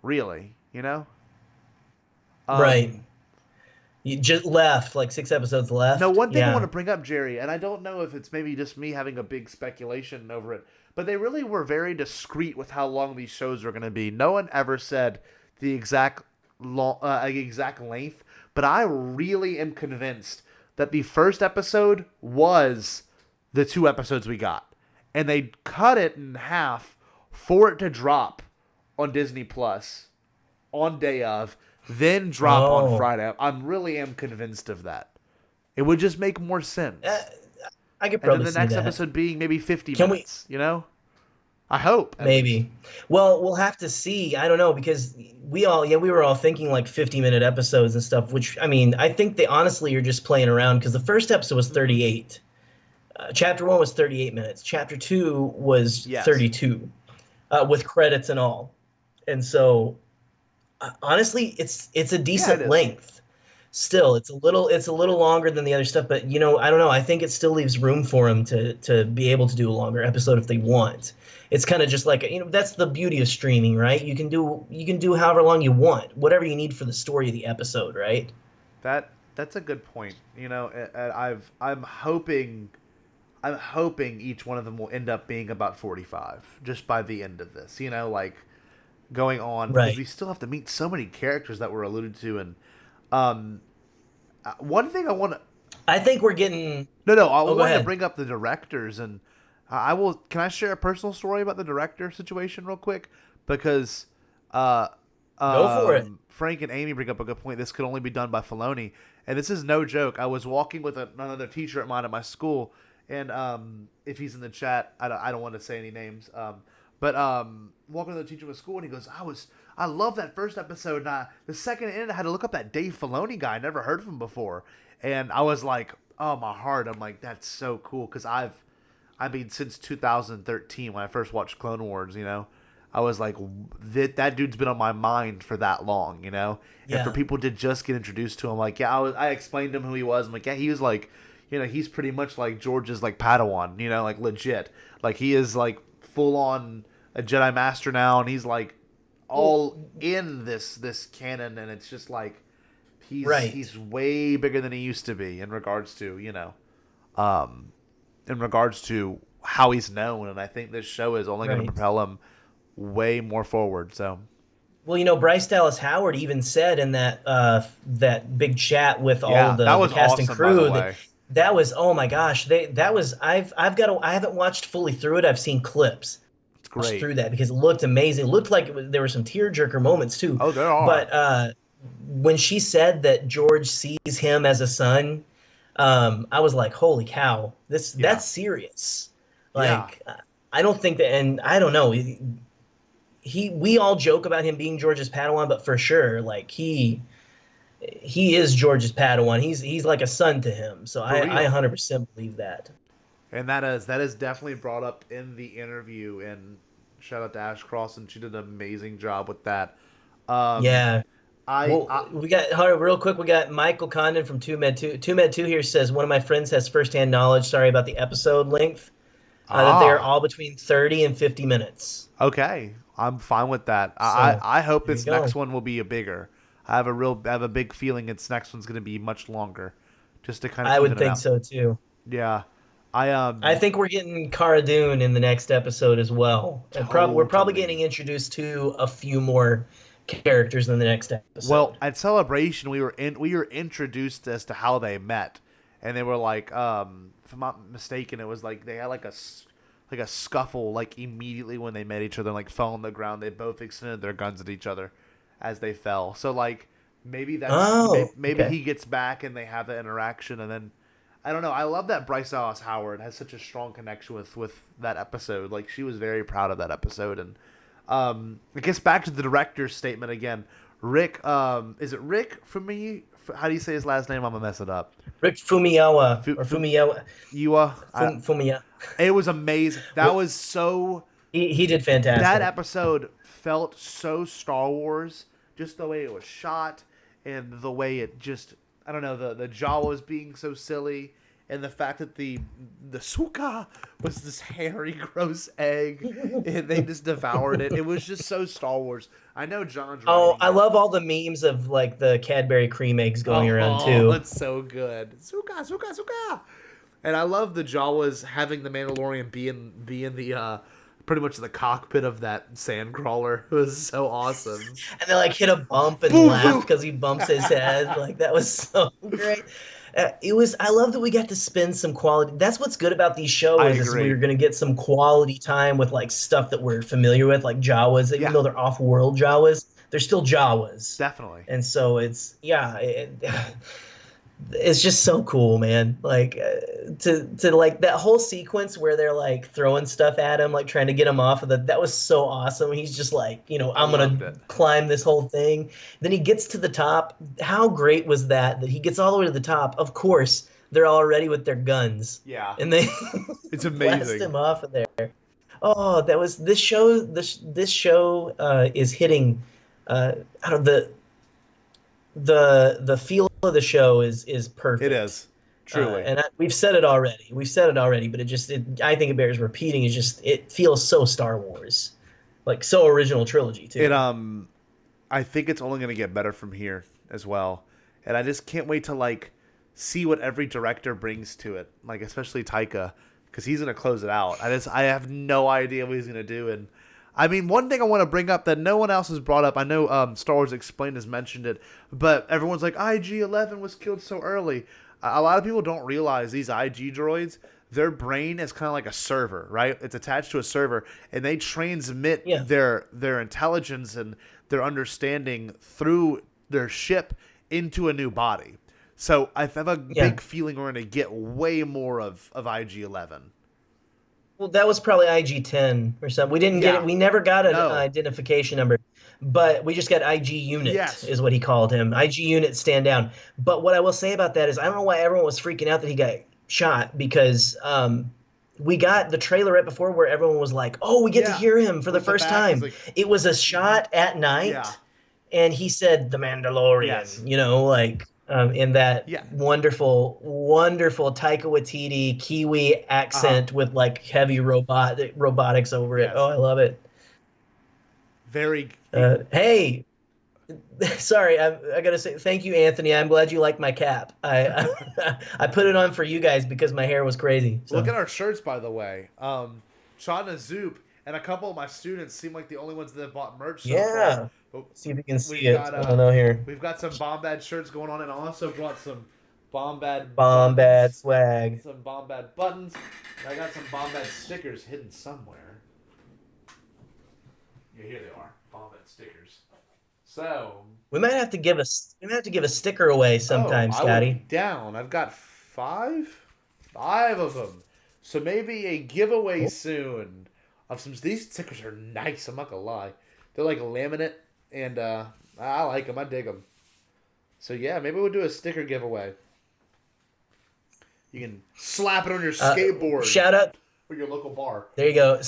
really, Right. You just left, like 6 episodes left. No, one thing I Yeah. want to bring up, Jerry, and I don't know if it's maybe just me having a big speculation over it, but they really were very discreet with how long these shows are going to be. No one ever said the exact length, but I really am convinced that the first episode was the 2 episodes we got, and they cut it in half for it to drop on Disney Plus on day of, then drop on Oh. Friday. I really am convinced of that. It would just make more sense. I could And probably then the see next that. episode being maybe 50 Can we- minutes, I hope. at least. Maybe. Well, we'll have to see. I don't know, because we were all thinking like 50-minute episodes and stuff, which I mean, I think they honestly are just playing around, because the first episode was 38. Chapter 1 was 38 minutes. Chapter 2 was Yes. 32, with credits and all. And so honestly, it's a decent it is. length. Still, it's a little longer than the other stuff, but I don't know. I think it still leaves room for them to be able to do a longer episode if they want. It's kind of just like, that's the beauty of streaming, right? You can do however long you want, whatever you need for the story of the episode, right? That's a good point. I'm hoping each one of them will end up being about 45 just by the end of this. Like going on, Right. because we still have to meet so many characters that were alluded to. And one thing I want to I think we're getting. I go wanted to ahead. bring up the directors, and I will. Can I share a personal story about the director situation real quick? Because Go for it. Frank and Amy bring up a good point. This could only be done by Filoni, and this is no joke. I was walking with another teacher at mine at my school, and if he's in the chat, I don't want to say any names. But walking with the teacher at school, and he goes, I love that first episode. And the second in, I had to look up that Dave Filoni guy. I never heard of him before, and I was like, oh, my heart. I'm like, that's so cool, because since 2013 when I first watched Clone Wars, I was like, that dude's been on my mind for that long, you know? And for Yeah. people to just get introduced to him, like, yeah, I explained to him who he was. I'm like, yeah, he was like, he's pretty much like George's like Padawan, like legit. Like he is like full on a Jedi Master now, and he's like Well, all in this canon, and it's just like right. he's way bigger than he used to be in regards to um in regards to how he's known, and I think this show is only going to Right. propel him way more forward. So Well, Bryce Dallas Howard even said in that big chat with all of yeah, that the was cast and awesome, by the crew, that way. that was, oh my gosh, that was, I haven't watched fully through it. I've seen clips It's watched great. through that because it looked amazing. It looked like there were some tearjerker moments too. Oh, there are. But when she said that George sees him as a son, I was like, holy cow, Yeah, that's serious. yeah. Like, I don't think that, and I don't know. We all joke about him being George's Padawan, but for sure, like he is George's Padawan. He's like a son to him. So For I real. 100% believe that. And that is definitely brought up in the interview. And shout out to Ash Cross, and she did an amazing job with that. Um, Yeah. I, Well, I we got hold on, real quick. We got Michael Condon from Two Med Two. Two Med Two here says one of my friends has firsthand knowledge. Sorry about the episode length. That they are ah all between 30 and 50 minutes. okay. I'm fine with that. So I hope there you this next go. one will be a bigger. I have a big feeling its next one's going to be much longer, just to kind of I would even it think out. so too. Yeah, I I think we're getting Cara Dune in the next episode as well. And we're probably getting totally. introduced to a few more characters in the next Well, episode. at Celebration, we were introduced as to how they met, and they were like, if I'm not mistaken, it was like they had like a scuffle like immediately when they met each other, and, like fell on the ground. They both extended their guns at each other as they fell. So like Oh, maybe okay. he gets back and they have that interaction, and then I don't know. I love that Bryce Dallas Howard has such a strong connection with that episode. Like she was very proud of that episode, and it gets back to the director's statement again. Rick, is it Rick from me? How do you say his last name? I'm gonna mess it up. Rick Fumiyawa Fu, or Fu, Fumiyawa Fumiya. it was amazing. That was so. He did That fantastic. episode felt so Star Wars, just the way it was shot and the way it just. I don't know, the Jawas being so silly, and the fact that the suka was this hairy, gross egg, and they just devoured it. It was just so Star Wars. I know John's Oh, writing I it. love all the memes of like the Cadbury cream eggs going around Oh, too. it's so good. Suka, suka, suka. And I love the Jawas having the Mandalorian be in the pretty much the cockpit of that sand crawler. It was so awesome. And they like hit a bump and Boom, laugh boom. because he bumps his head. Like that was so great. It was. I love that we got to spend some quality. That's what's good about these I shows is we're agree. gonna get some quality time with like stuff that we're familiar with, like Jawas. Even Yeah, though they're off-world Jawas, they're still Jawas. definitely. And so it's yeah, it's just so cool, man. Like to like that whole sequence where they're like throwing stuff at him, like trying to get him off of the. That was so awesome. He's just like, I I'm loved gonna it. climb this whole thing. Then he gets to the top. How great was that? That he gets all the way to the top. Of course, they're all ready with their guns, Yeah, and they it's blast amazing. him off of there. Oh, that was this show. This show is hitting. I don't the feel of the show is It perfect. is truly. And we've said it already. We've said it already, but I think it bears repeating. It's just it feels so Star Wars, like so original trilogy It too. I think it's only gonna get better from here as well, and I just can't wait to like see what every director brings to it. Like especially Taika, because he's gonna close it out. I have no idea what he's gonna do, and I mean, one thing I want to bring up that no one else has brought up. I know Star Wars Explained has mentioned it, but everyone's like IG-11 was killed so early. A lot of people don't realize these IG droids. Their brain is kind of like a server, right? It's attached to a server, and they transmit Yeah, their intelligence and their understanding through their ship into a new body. So I have a yeah. big feeling we're going to get way more of IG-11. Well, that was probably IG-10 or something. We didn't get it. Yeah. We never got an No. identification number, but we just got IG unit Yes. is what he called him. IG unit stand down. But what I will say about that is I don't know why everyone was freaking out that he got shot because we got the trailer right before where everyone was like, "Oh, we get to Yeah. hear him for the With the first back, he's time." like, It was a shot at yeah. night, and he said, "The Yes. Mandalorian," like in that Yeah. wonderful, wonderful Taika Waititi Kiwi Uh-huh. accent with like heavy robotics over it. Oh, Yes. I love it. Very. Hey, sorry, I gotta say thank you, Anthony. I'm glad you like my cap. I put it on for you guys because my hair was crazy. Look So at our shirts, by the way. Shauna Zoop and a couple of my students seem like the only ones that have bought merch so far. yeah, But see if you can see we've it. got I don't know here. we've got some Bombad shirts going on, and I also brought some Bombad Bombad buttons. swag. Some Bombad buttons. And I got some Bombad stickers hidden somewhere. Yeah, here they are. Bombad stickers. So, We might have to give a sticker away oh, sometime, I would be Scotty. down. I've got five of them. So maybe a giveaway Cool. soon of some. These stickers are nice. I'm not gonna lie. They're like laminate, and I like them. I dig them. So yeah, maybe we'll do a sticker giveaway. You can slap it on your skateboard Shout out. or your local bar. There you go.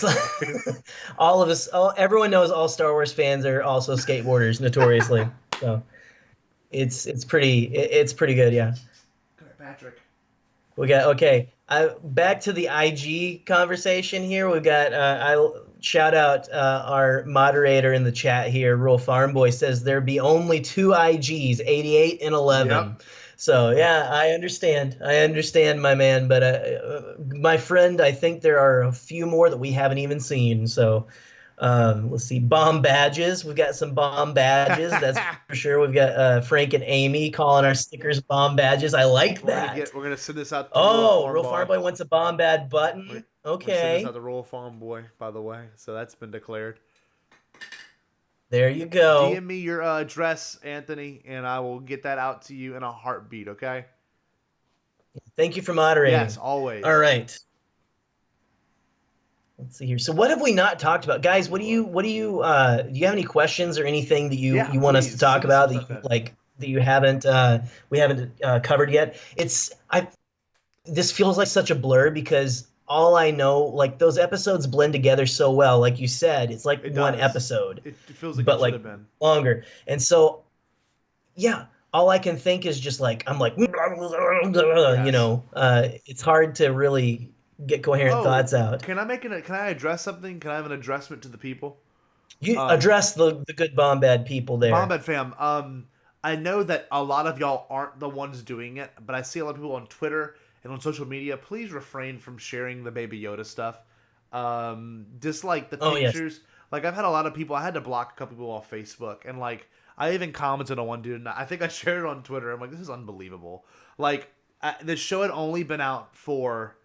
All of us, everyone knows all Star Wars fans are also skateboarders notoriously. So it's pretty good. Yeah. Come here, Patrick. We got okay. Back to the IG conversation here. We've got I shout out our moderator in the chat here. Rural Farm Boy says there be only two IGs, 88 and 11. Yep. So yeah, I understand. I understand, my man. But my friend, I think there are a few more that we haven't even seen. So let's see, bomb badges. We've got some bomb badges. That's for sure. We've got Frank and Amy calling our stickers bomb badges. I like that. We're gonna send this out to Rural Oh, Farm Real Farm Boy. Boy wants a Bombad button. We're gonna send this out Okay, to Rural Farm Boy, by the way. So that's been declared. there you go. DM me your address, Anthony, and I will get that out to you in a heartbeat. Okay? Thank you for moderating. Yes, always. All right. Let's see here. So what have we not talked about, guys? Do you have any questions or anything that Yeah, you want us to please, talk send us some about that stuff you in. like that you haven't we haven't covered yet? This feels like such a blur because all I know, like those episodes blend together so well. Like you said, it's like It one does. episode, It feels like but it should like have been. longer. And so yeah, all I can think is just like I'm like Yes. it's hard to really get coherent Oh, thoughts out. can I address something? Can I have an addressment to the people? You Um, address the good bomb bad people there. Bombad fam, I know that a lot of y'all aren't the ones doing it, but I see a lot of people on Twitter and on social media. Please refrain from sharing the Baby Yoda stuff. Dislike the Oh yes. pictures. Like I've had a lot of people. I had to block a couple people off Facebook, and like I even commented on one dude, and I think I shared it on Twitter. I'm like, this is unbelievable. Like the show had only been out for,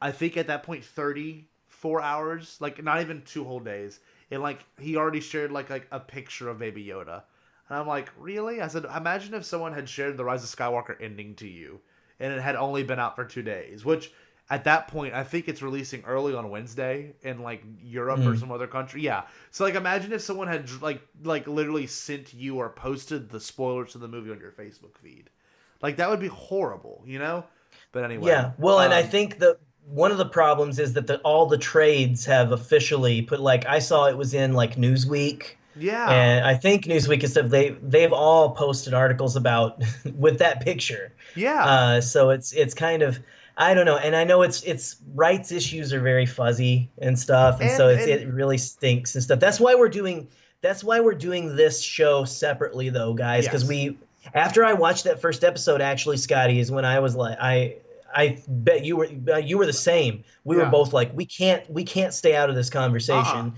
I think at that point 34 hours, like not even 2 whole days. And like he already shared like a picture of Baby Yoda. And I'm like, really? I said, imagine if someone had shared the Rise of Skywalker ending to you and it had only been out for 2 days, which at that point I think it's releasing early on Wednesday in like Europe or some other country. Yeah. So like imagine if someone had like literally sent you or posted the spoilers to the movie on your Facebook feed. Like that would be horrible, you know? But anyway. Yeah. Well, and I think that one of the problems is that all the trades have officially put like I saw it was in like Newsweek, Yeah. and I think Newsweek and stuff they've all posted articles about with that picture. Yeah. So it's kind of I don't know, and I know it's rights issues are very fuzzy and stuff, and so it And really stinks and stuff. That's why we're doing this show separately though, guys, because yes. after I watched that first episode, actually, Scotty, is when I was like I bet you were the same. We were Yeah. both like we can't stay out of this Uh-uh. conversation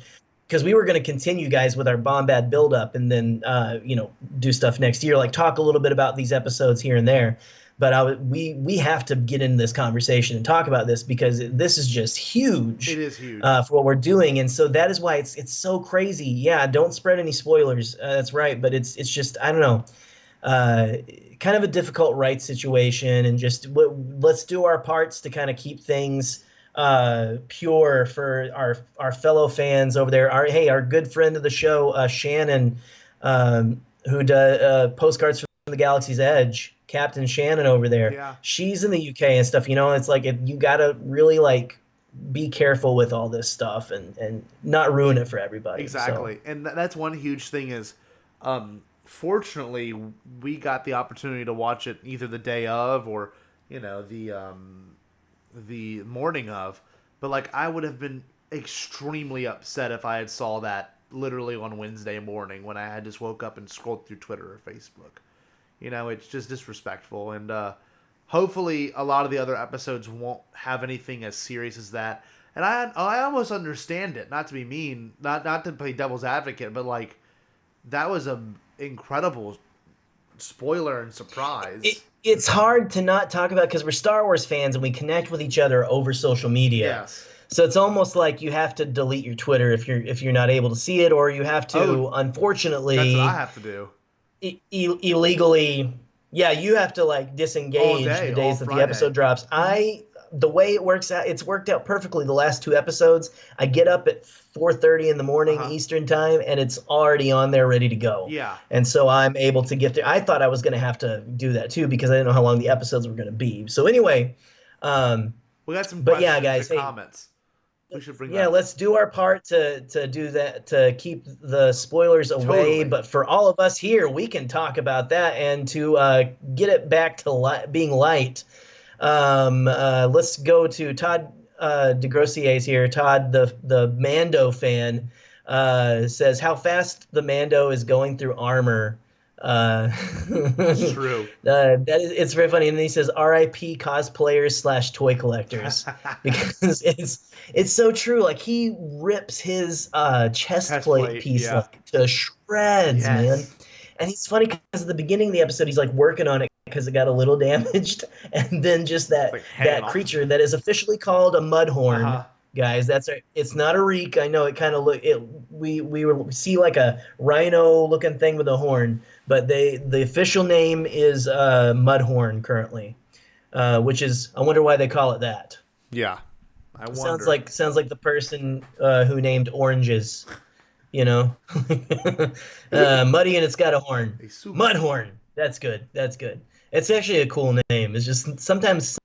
because we were going to continue, guys, with our Bombad buildup and then do stuff next year, like talk a little bit about these episodes here and there. But we have to get into this conversation and talk about this because this is just huge It is huge. for what we're doing, and so that is why it's so crazy. Yeah, don't spread any spoilers. That's right, but it's just I don't know, kind of a difficult rights situation, and just let's do our parts to kind of keep things pure for our fellow fans over there. Our good friend of the show, Shannon, who does postcards from the Galaxy's Edge. Captain Shannon over there. Yeah. She's in the UK and stuff. It's like if you gotta really like be careful with all this stuff and not ruin it for everybody. So Exactly, and that's one huge thing is, fortunately, we got the opportunity to watch it either the day of or the morning of. But like, I would have been extremely upset if I had saw that literally on Wednesday morning when I had just woke up and scrolled through Twitter or Facebook. It's just disrespectful, and hopefully a lot of the other episodes won't have anything as serious as that. And I almost understand it, not to be mean, not to play devil's advocate, but like, that was a incredible spoiler and surprise. it's hard to not talk about because we're Star Wars fans and we connect with each other over social media. Yes. So it's almost like you have to delete your Twitter if you're not able to see it, or you have to, Oh, that's what I unfortunately, have to do illegally, yeah, you have to like all disengage the day, all days that the Friday. episode drops. The way it works out, it's worked out perfectly the last two episodes. I get up at 4:30 in the morning Uh-huh. Eastern time and it's already on there ready to go. Yeah. And so I'm able to get there. I thought I was going to have to do that too because I didn't know how long the episodes were going to be. So anyway, um We got some but yeah, questions guys, and hey, comments. We should bring yeah, that. let's do our part to do that, to keep the spoilers away. Totally. But for all of us here, we can talk about that and to get it back to being light. Let's go to Todd DeGrossier's here. Todd, the Mando fan, says how fast the Mando is going through armor. That's true. It's very funny. And then he says R.I.P. cosplayers slash toy collectors because it's so true. Like he rips his chest Test plate plate, piece yeah. like to shreds, man. Yes. And he's funny because at the beginning of the episode, he's like working on it because it got a little damaged, and then just It's that like hanging off. creature that is officially called a mudhorn. Uh-huh. Guys, it's not a reek. I know it kind of look it. We see like a rhino looking thing with a horn, but the official name is mudhorn currently, which is, I wonder why they call it that. Yeah. I wonder. Sounds like the person who named oranges, you know, muddy and it's got a horn. A super. Mudhorn. That's good. That's good. It's actually a cool name. It's just sometimes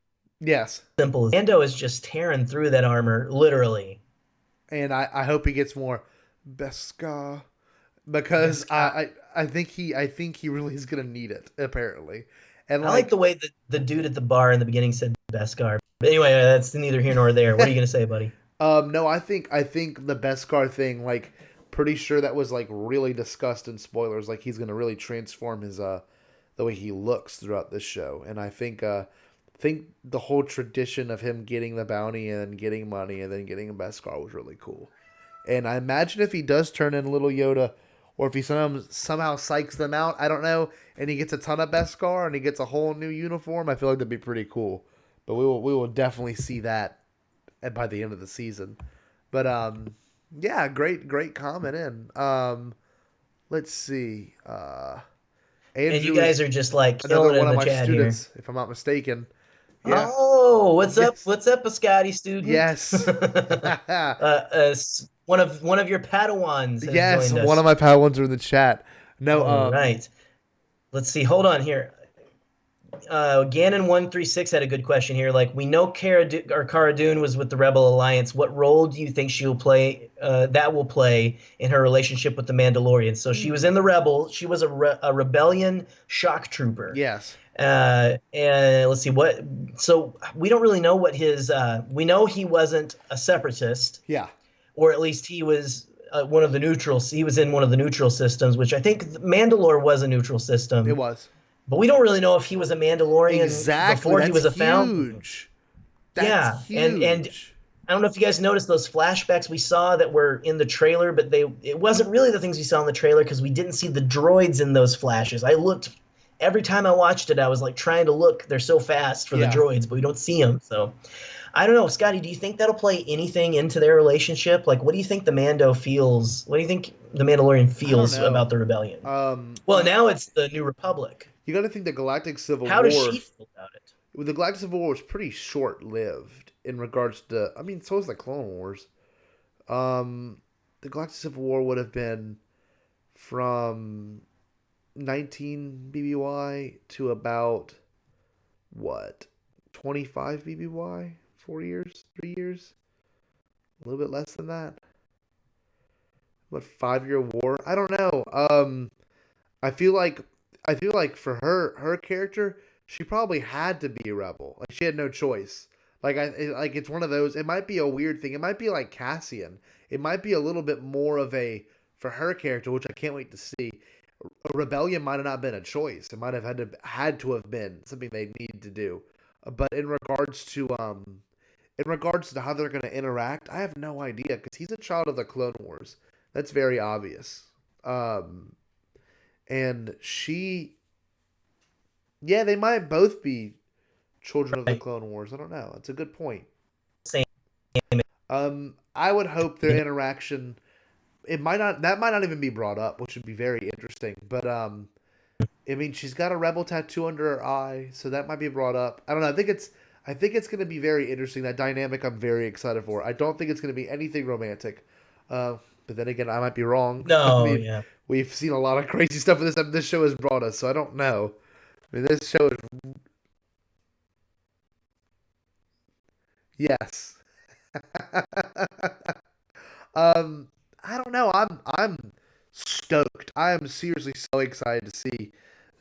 Yes. simple. Mando is just tearing through that armor, literally. And I hope he gets more Beskar because I think he really is gonna need it, apparently. And I like the way that the dude at the bar in the beginning said Beskar. But anyway, that's neither here nor there. What are you gonna say, buddy? no, I think the Beskar thing, like, pretty sure that was like really discussed in spoilers. Like, he's gonna really transform his the way he looks throughout this show. And I think the whole tradition of him getting the bounty and getting money and then getting a Beskar was really cool. And I imagine if he does turn in Little Yoda, or if he somehow psychs them out, I don't know, and he gets a ton of Beskar and he gets a whole new uniform, I feel like that'd be pretty cool. But we will definitely see that by the end of the season. But yeah, great comment in. Let's see. Andrew, And you guys are just like another killing it one in of the my chat students, if I'm not mistaken. here. Yeah. Oh, what's up? Yes. What's up, Biscotti student? Yes. One of your Padawans has Yes, joined us. one of my Padawans are in the chat. No, All right. Let's see. Hold on here. Ganon136 had a good question here. Like, we know Cara Dune was with the Rebel Alliance. What role do you think she'll play? That will play in her relationship with the Mandalorian. So she was in the Rebel. She was a rebellion shock trooper. yes. And let's see what. So we don't really know what his. We know he wasn't a separatist, Yeah. or at least he was one of the neutrals. He was in one of the neutral systems, which I think Mandalore was a neutral system. It was. But we don't really know if he was a Mandalorian Exactly. before he was a found. huge. That's Yeah, huge. and I don't know if you guys noticed those flashbacks we saw that were in the trailer, but it wasn't really the things we saw in the trailer because we didn't see the droids in those flashes. I looked every time I watched it, I was like trying to look. They're so fast for the droids, but we don't see them. So I don't know, Scotty. Do you think that'll play anything into their relationship? Like, what do you think the Mando feels? What do you think the Mandalorian feels about the rebellion? Well, now it's the New Republic. You got to think the Galactic Civil War. How does she feel about it? The Galactic Civil War was pretty short-lived in regards to. I mean, so was the Clone Wars. The Galactic Civil War would have been from 19 BBY to about what 25 BBY. 4 years, 3 years. A little bit less than that. What 5-year war? I don't know. I feel like for her character, she probably had to be a rebel. Like she had no choice. Like it's one of those. It might be a weird thing. It might be like Cassian. It might be a little bit more of a for her character, which I can't wait to see. A rebellion might have not been a choice. It might have had to have been something they needed to do. But in regards to how they're going to interact, I have no idea because he's a child of the Clone Wars. That's very obvious. And yeah, they might both be children of the Right. Clone Wars. I don't know. It's a good point. Same. I would hope their interaction. That might not even be brought up, which would be very interesting. But I mean, she's got a rebel tattoo under her eye, so that might be brought up. I don't know. I think it's going to be very interesting. That dynamic, I'm very excited for. I don't think it's going to be anything romantic. But then again, I might be wrong. I No, mean, yeah. we've seen a lot of crazy stuff with this show has brought us, so I don't know. I mean, this show is yes. I don't know. I'm stoked. I am seriously so excited to see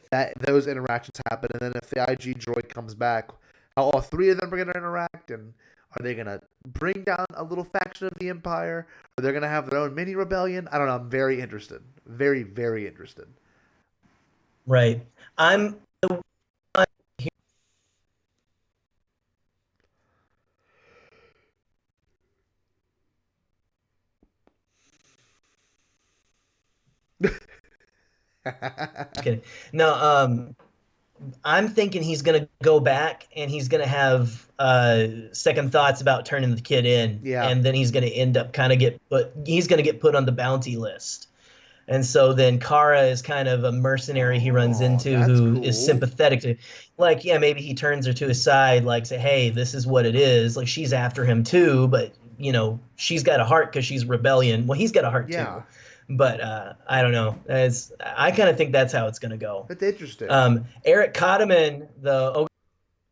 that those interactions happen, and then if the IG droid comes back, how all three of them are going to interact, and are they going to bring down a little faction of the Empire? Are they going to have their own mini rebellion? I don't know. I'm very interested. Very, very interested. Right. I'm the one kidding. No, I'm thinking he's gonna go back and he's gonna have second thoughts about turning the kid in, Yeah. and then he's gonna end up kind of he's gonna get put on the bounty list. And so then Kara is kind of a mercenary he runs Oh, into that's who is cool. sympathetic to, like, yeah, maybe he turns her to his side, like, say, hey, this is what it is. Like, she's after him too, but, she's got a heart because she's rebellion. Well, he's got a heart Yeah. too. But I don't know. I kind of think that's how it's going to go. That's interesting. Eric Cotterman, the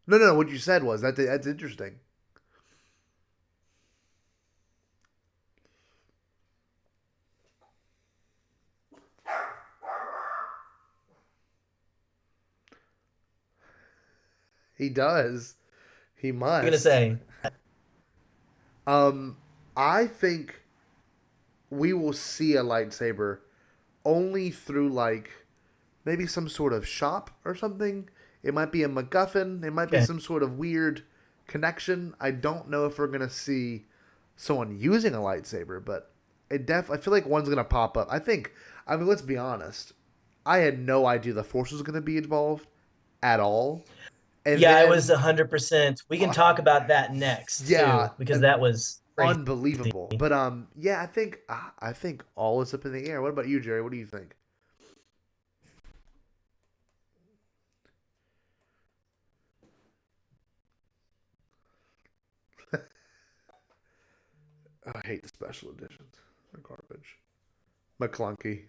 No. What you said was that's interesting. He does. He I'm going to must. say, Um, I think we will see a lightsaber only through like maybe some sort of shop or something. It might be a MacGuffin. It might be okay, some sort of weird connection. I don't know if we're gonna see someone using a lightsaber, but I feel like one's gonna pop up. I mean, let's be honest. I had no idea the Force was gonna be involved at all, and yeah, I was then 100%. We can talk about that next yeah, too, because that was crazy. unbelievable. But yeah, I think all is up in the air. What about you, Jerry? What do you think? I hate the special editions. They're garbage. McClunky.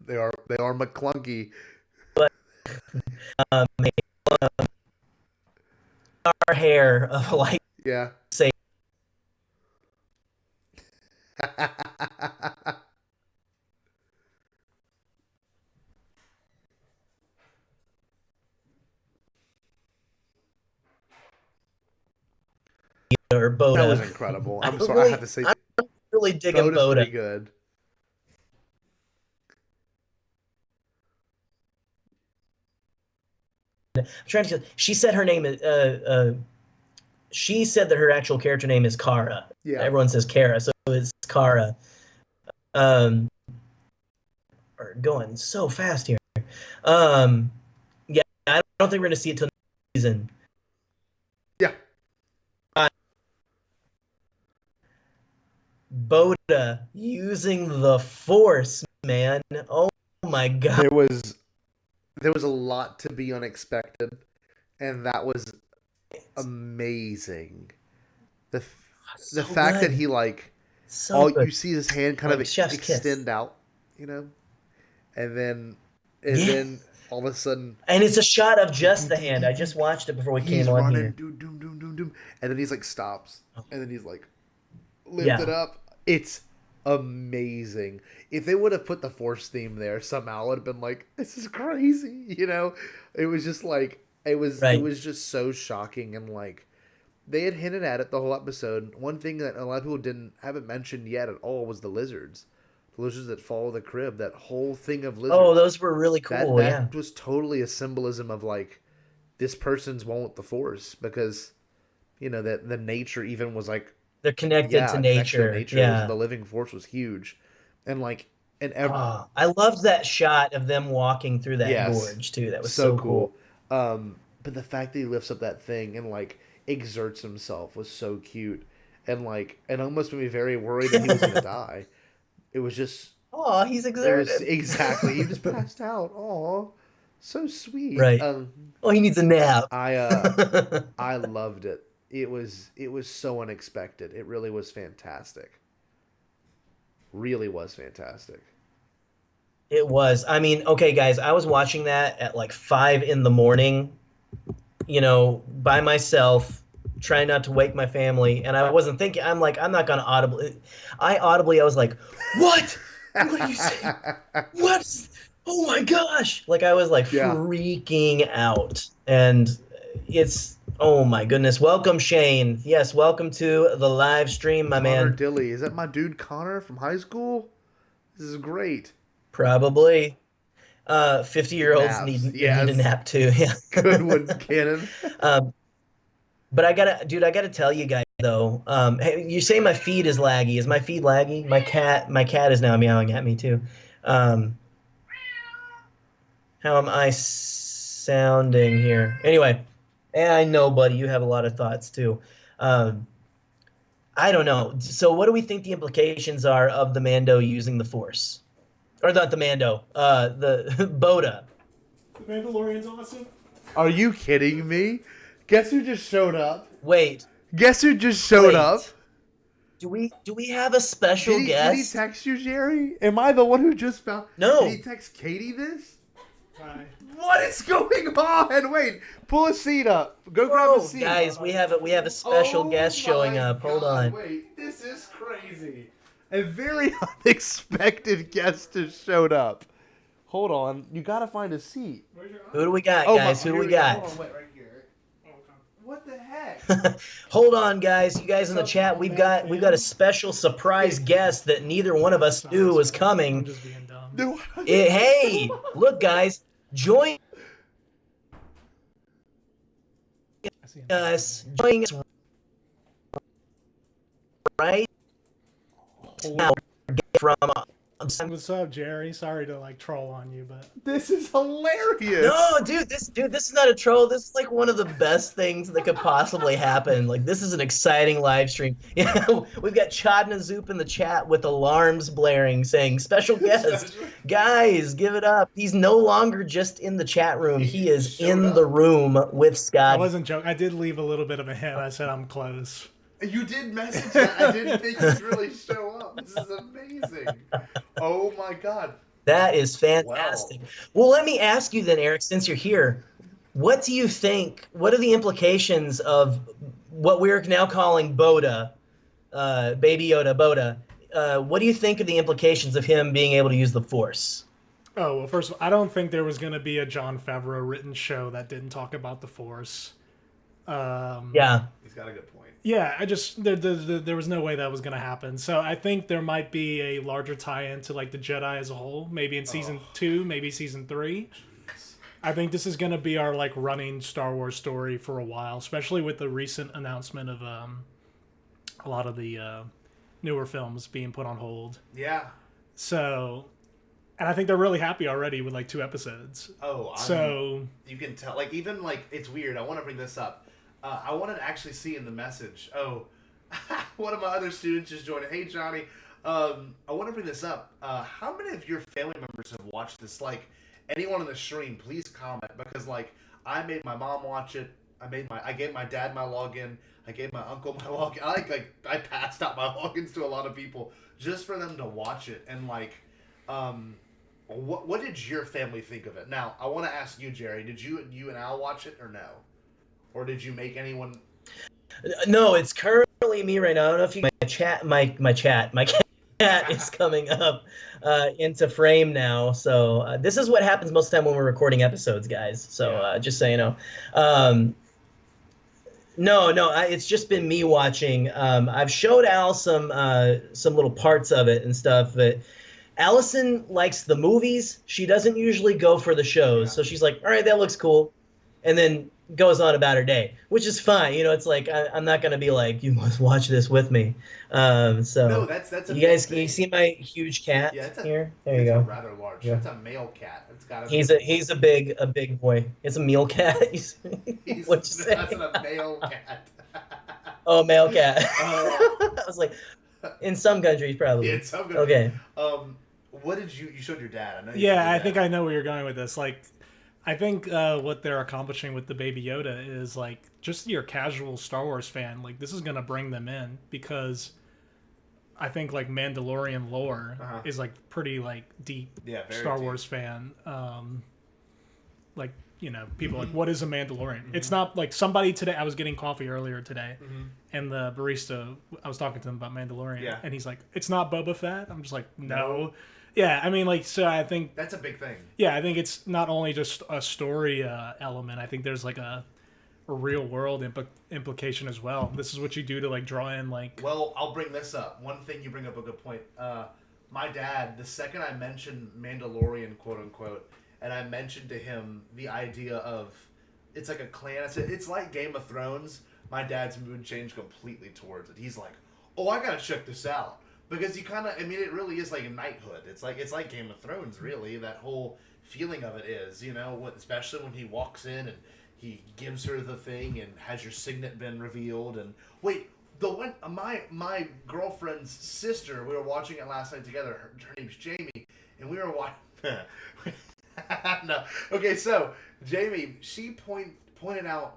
They are McClunky. Um, our hair of like Yeah. say or That was Boda. incredible. I I'm don't sorry. I have really, to say, I'm really digging Boda's pretty Boda. good. I'm trying to. She said her name is. She said that her actual character name is Kara. Yeah. Everyone says Kara, so it's Kara. Um, are going so fast here. Um, yeah, I don't think we're gonna see it till next season. Yeah. Boda using the Force, man. Oh my God. There was a lot to be unexpected, and that was amazing. The the So fact that good. he like So all good. you see his hand kind of Like chef's kiss. extend out, you know, and then and Yeah. then all of a sudden And it's a shot of just the hand. I just watched it before we came he's on running, here. do do do do doom, doom. And then he's like stops. And then he's like lifted Yeah. up. It's amazing. If they would have put the Force theme there somehow, it would have been like, this is crazy. You know? It was just like, it Right. was just so shocking. And like, they had hinted at it the whole episode. One thing that a lot of people haven't mentioned yet at all was the lizards. The lizards that follow the crib. That whole thing of Oh, lizards. those were really cool. Yeah. That was totally a symbolism of like, this person's one with the Force, because that the nature even was like, They're connected yeah, to a connection to nature. nature was, Yeah. the living Force was huge. And like, and Oh, I loved that shot of them walking through that yes, gorge too. That was so so cool. cool. But the fact that he lifts up that thing and like exerts himself was so cute. And like, and almost made me very worried that he was gonna die. It was just, Oh, he's it was exerted. exactly, he just passed out. Oh, so sweet. Right. Oh, he needs a nap. I I loved it. It was so unexpected. It really was fantastic. Really was fantastic. It was. I mean, okay, guys, I was watching that at like 5 in the morning, by myself, trying not to wake my family, and I wasn't thinking. I'm like, I'm not gonna audibly. I was like, what? What are you saying? What? Oh my gosh! Like I was like Yeah. freaking out, and it's oh my goodness. Welcome, Shane. Yes, welcome to the live stream, my Connor man. Dilly. Is that my dude Connor from high school? This is great. Probably. 50-year-olds Naps. need a Yes. nap too. Yeah. Good one, Cannon. um, but I gotta tell you guys though. Hey, you say my feed is laggy. Is my feed laggy? My cat is now meowing at me too. Um, how am I sounding here? Anyway, I know, buddy, you have a lot of thoughts too. Um, I don't know. So, what do we think the implications are of the Mando using the Force, or not the Mando, the Boda? The Mandalorian's awesome. Are you kidding me? Guess who just showed up? Wait, Guess who just showed up? wait. Do we have a special Did he guest? text you, Jerry? Am I the one who just found? No. Did he text Katie this? Hi. What is going on? Wait, pull a seat up. Go grab a Whoa, seat. guys, we have a special Oh guest showing my up. Hold God, on. Wait, this is crazy. A very unexpected guest has showed up. Hold on, you gotta find a seat. Where's your Who do we got, Oh guys? my, Who do here we go. got? Hold on, wait, right here. Oh, okay. What the heck? Hold on, guys. You guys in the What's up, chat, we've got a special surprise guest that neither one of us knew was I'm coming. just being dumb. No, Hey, look, guys, join I see him. us. Join us right now from. What's up, Jerry? Sorry to troll on you, but this is hilarious. No, dude, this is not a troll. This is like one of the best things that could possibly happen. Like this is an exciting live stream. Yeah, we've got Chadna Zoop in the chat with alarms blaring saying special guest. Guys, give it up. He's no longer just in the chat room. He is in the room with I Scott. wasn't joking. I did leave a little bit of a hint. I said I'm close. You did message that. I didn't think you'd really show up. This is amazing. Oh my God. That is fantastic. Well, let me ask you then, Eric, since you're here, what do you think? What are the implications of what we're now calling Boda, Baby Yoda, Boda? What do you think of the implications of him being able to use the Force? Oh, well, first of all, I don't think there was going to be a Jon Favreau written show that didn't talk about the Force. Yeah. He's got a good point. Yeah, there was no way that was going to happen. So I think there might be a larger tie-in to the Jedi as a whole, maybe in season 2, maybe season 3. I think this is going to be our running Star Wars story for a while, especially with the recent announcement of a lot of the newer films being put on hold. Yeah. So, and I think they're really happy already with 2 episodes. Oh, so you can tell. Even it's weird. I want to bring this up. I wanted to actually see in the message. Oh, one of my other students just joined. Hey, Johnny. I want to bring this up. How many of your family members have watched this? Anyone on the stream, please comment, because I made my mom watch it. I gave my dad my login. I gave my uncle my login. I passed out my logins to a lot of people just for them to watch it. And what did your family think of it? Now, I want to ask you, Jerry. Did you and Al watch it or no? Or did you make anyone? No, it's currently me right now. I don't know if you my cat is coming up into frame now. So this is what happens most of the time when we're recording episodes, guys. So just so you know. Um, no, it's just been me watching. I've showed Al some little parts of it and stuff, but Allison likes the movies. She doesn't usually go for the shows. Yeah. So she's like, all right, that looks cool. And then goes on about her day, which is fine. You know, it's like, I'm not going to be like, you must watch this with me. So No, that's a you big guys, can you thing. see my huge cat Yeah, here? There you it's go. a rather large. Yeah. That's a male cat. It's got to be. He's a big boy. It's a meal cat. What'd you say? That's a male cat. Oh, male cat. Oh. I was like, in some countries, probably. Yeah, it's okay. Okay. What did you showed your dad? I know. Yeah, I think I know where you're going with this. Like, I think what they're accomplishing with the Baby Yoda is like just your casual Star Wars fan. Like, this is gonna bring them in because I think like Mandalorian lore is like pretty like deep. Yeah, very Star deep. Wars fan. Like, you know, people like, what is a Mandalorian? It's not like somebody today. I was getting coffee earlier today, and the barista, I was talking to him about Mandalorian, and he's like, it's not Boba Fett. I'm just like, no. Yeah, I mean, like, so I think that's a big thing. Yeah, I think it's not only just a story element. I think there's like a real world implication as well. This is what you do to like draw in like. Well, I'll bring this up. One thing you bring up a good point. My dad, the second I mentioned Mandalorian, quote unquote, and I mentioned to him the idea of it's like a clan. It's like Game of Thrones. My dad's mood changed completely towards it. He's like, "Oh, I gotta check this out." Because you kind of, I mean, it really is like a knighthood. It's like Game of Thrones, really. That whole feeling of it is, you know, especially when he walks in and he gives her the thing and has your signet been revealed. And wait, the one my girlfriend's sister, we were watching it last night together. Her name's Jamie, and we were watching. No, okay, so Jamie, she pointed out,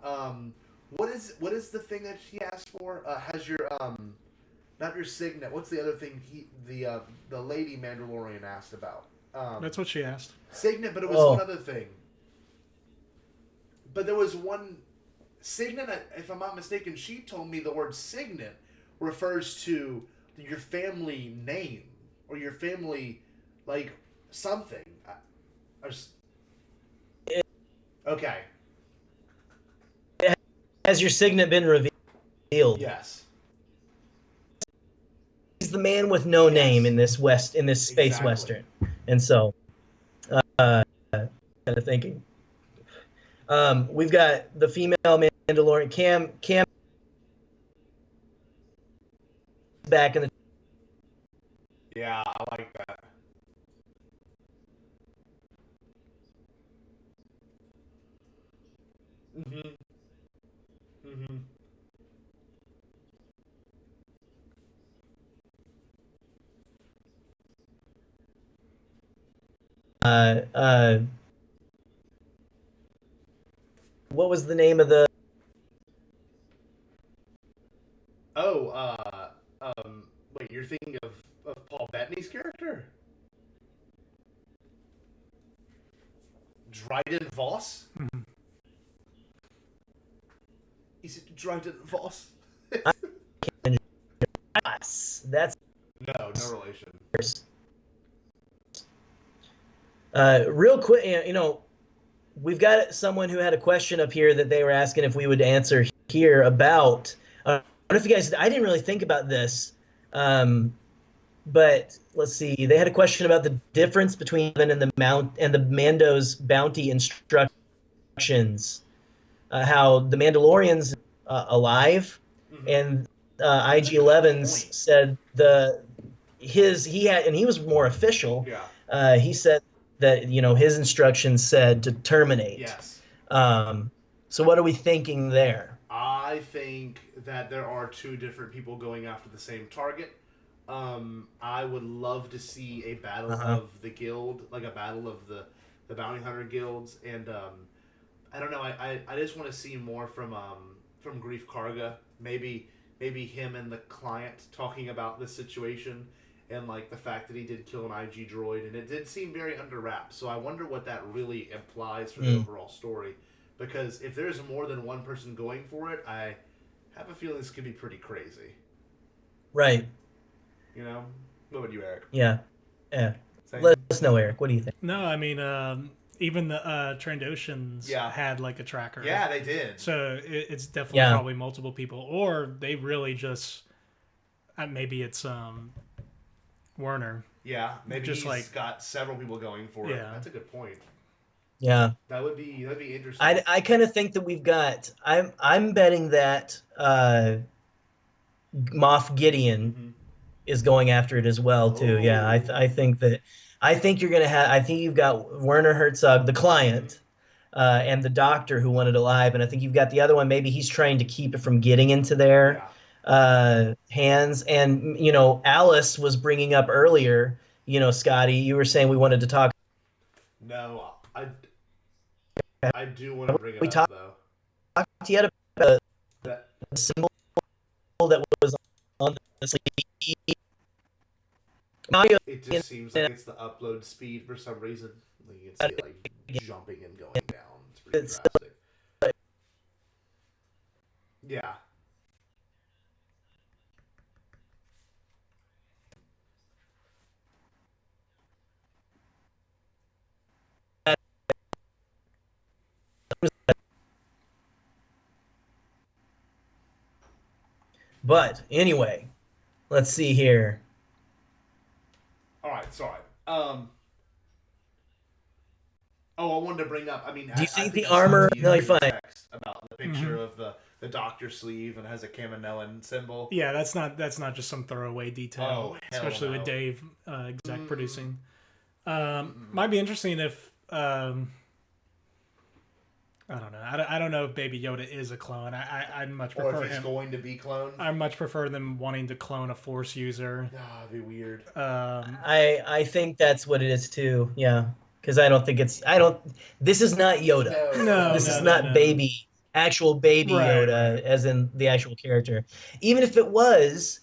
what is the thing that she asked for? Has your not your signet. What's the other thing the lady Mandalorian asked about? That's what she asked. Signet, but it was one other thing. But there was one signet, if I'm not mistaken, she told me the word signet refers to your family name or your family, like, something. Okay. Has your signet been revealed? Yes. He's the man with no name in this space western, and so kind of thinking. We've got the female Mandalorian Cam back in the. Yeah, I like that. What was the name of the? Wait, you're thinking of Paul Bettany's character? Dryden Voss? Is it Dryden Voss? That's No relation. Real quick, you know, we've got someone who had a question up here that they were asking if we would answer here about. I don't know if you guys. I didn't really think about this, but let's see. They had a question about the difference between the Mando's bounty instructions. How the Mandalorian's alive, and IG-11's said he was more official. Yeah. He said that, you know, his instructions said to terminate. Yes. So what are we thinking there? I think that there are two different people going after the same target. I would love to see a battle of the guild, like a battle of the bounty hunter guilds, and I don't know. I just want to see more from Grief Karga. Maybe him and the client talking about this situation and like the fact that he did kill an IG droid, and it did seem very under wraps. So I wonder what that really implies for the overall story. Because if there's more than one person going for it, I I have a feeling this could be pretty crazy. Right. You know? What about you, Eric? Yeah. Yeah. Same? Let us know, Eric. What do you think? No, I mean, even the Trandoshans Yeah. had like a tracker. Yeah, they did. So it's definitely Yeah. probably multiple people, or they really just maybe it's Werner. Yeah, maybe Just he's like- got several people going for it. Yeah. That's a good point. Yeah. That'd be interesting. I kind of think that we've got. I'm betting that Moff Gideon Mhm. is going after it as well too. Yeah, Oh. I think that I think you're gonna have. I think you've got Werner Herzog, the client, and the doctor who wanted it live, and I think you've got the other one. Maybe he's trying to keep it from getting into their hands. And Alice was bringing up earlier. Scotty, you were saying we wanted to talk. No, I do want to bring We it up though. Yet about That the symbol that was on the sleeve. Mario, it just seems like it's the upload speed for some reason. Like you can see it like jumping and going down. It's pretty drastic. Yeah. but anyway, let's see here. All right, sorry. Oh, I wanted to bring up. I mean, Do you think the I sent armor? to you No, you're the fine. text about the picture of the doctor sleeve and has a Kaminoan symbol. Yeah, that's not just some throwaway detail, Oh, hell especially no. with Dave exec producing. Might be interesting if I don't know. I don't know if Baby Yoda is a clone. I'd much Or prefer if he's him. going to be cloned. I much prefer them wanting to clone a Force user. That'd be weird. I think that's what it is too. Yeah, because I don't think it's. I don't. This is not Yoda. No, This no, is no, not no. actual baby Right, Yoda, right. as in the actual character. Even if it was,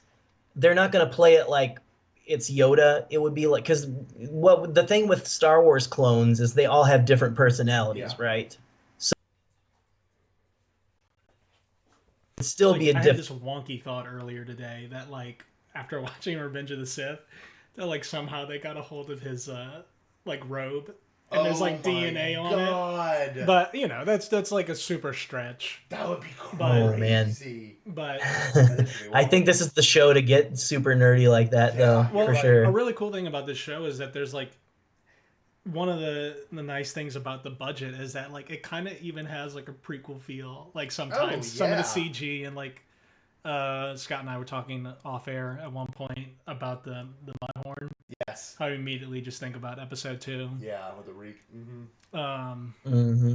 they're not going to play it like it's Yoda. It would be like, because what the thing with Star Wars clones is they all have different personalities, Yeah. right? So it'd still be a I had different. this wonky thought earlier today that like after watching Revenge of the Sith, that like somehow they got a hold of his like robe and there's like DNA on it. But that's like a super stretch. That would be Oh, man. crazy. But I think this is the show to get super nerdy like that, though, well, for like, sure. a really cool thing about this show is that there's like one of the nice things about the budget is that like it kind of even has like a prequel feel. Like sometimes some of the CG and like Scott and I were talking off air at one point about the Mudhorn. Yes. How I immediately just think about episode 2. Yeah, with the reek. Mm-hmm.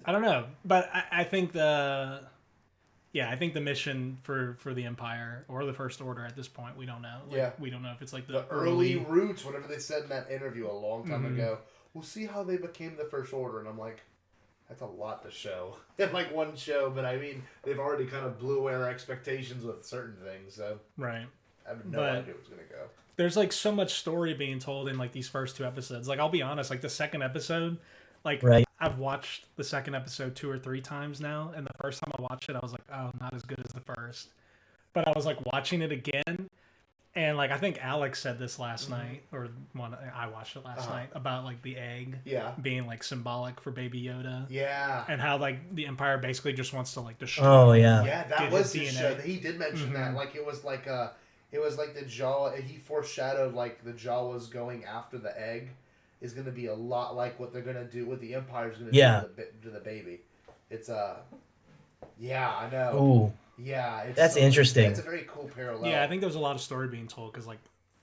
I don't know, but I think the mission for the Empire or the First Order at this point, we don't know. We don't know if it's like The early roots, whatever they said in that interview a long time ago. We'll see how they became the First Order, and I'm like, that's a lot to show in like one show. But I mean, they've already kind of blew away our expectations with certain things, so right. I have no idea what's gonna go. There's like so much story being told in like these first 2 episodes. Like I'll be honest, like the second episode, like Right. I've watched the second episode 2 or 3 times now, and the first time I watched it, I was like, oh, not as good as the first. But I was like watching it again, and like I think Alex said this last night, or I watched it last night about like the egg being like symbolic for Baby Yoda. Yeah. And how like the Empire basically just wants to like destroy. Oh, yeah. Yeah, that get was his his DNA. show. He did mention that. Like it was like the Jaw. He foreshadowed like the Jawas going after the egg is going to be a lot like what they're going to do. What the Empire's going to do to the baby. It's yeah, I know. Ooh. Yeah, That's interesting. It's a very cool parallel. Yeah, I think there was a lot of story being told because like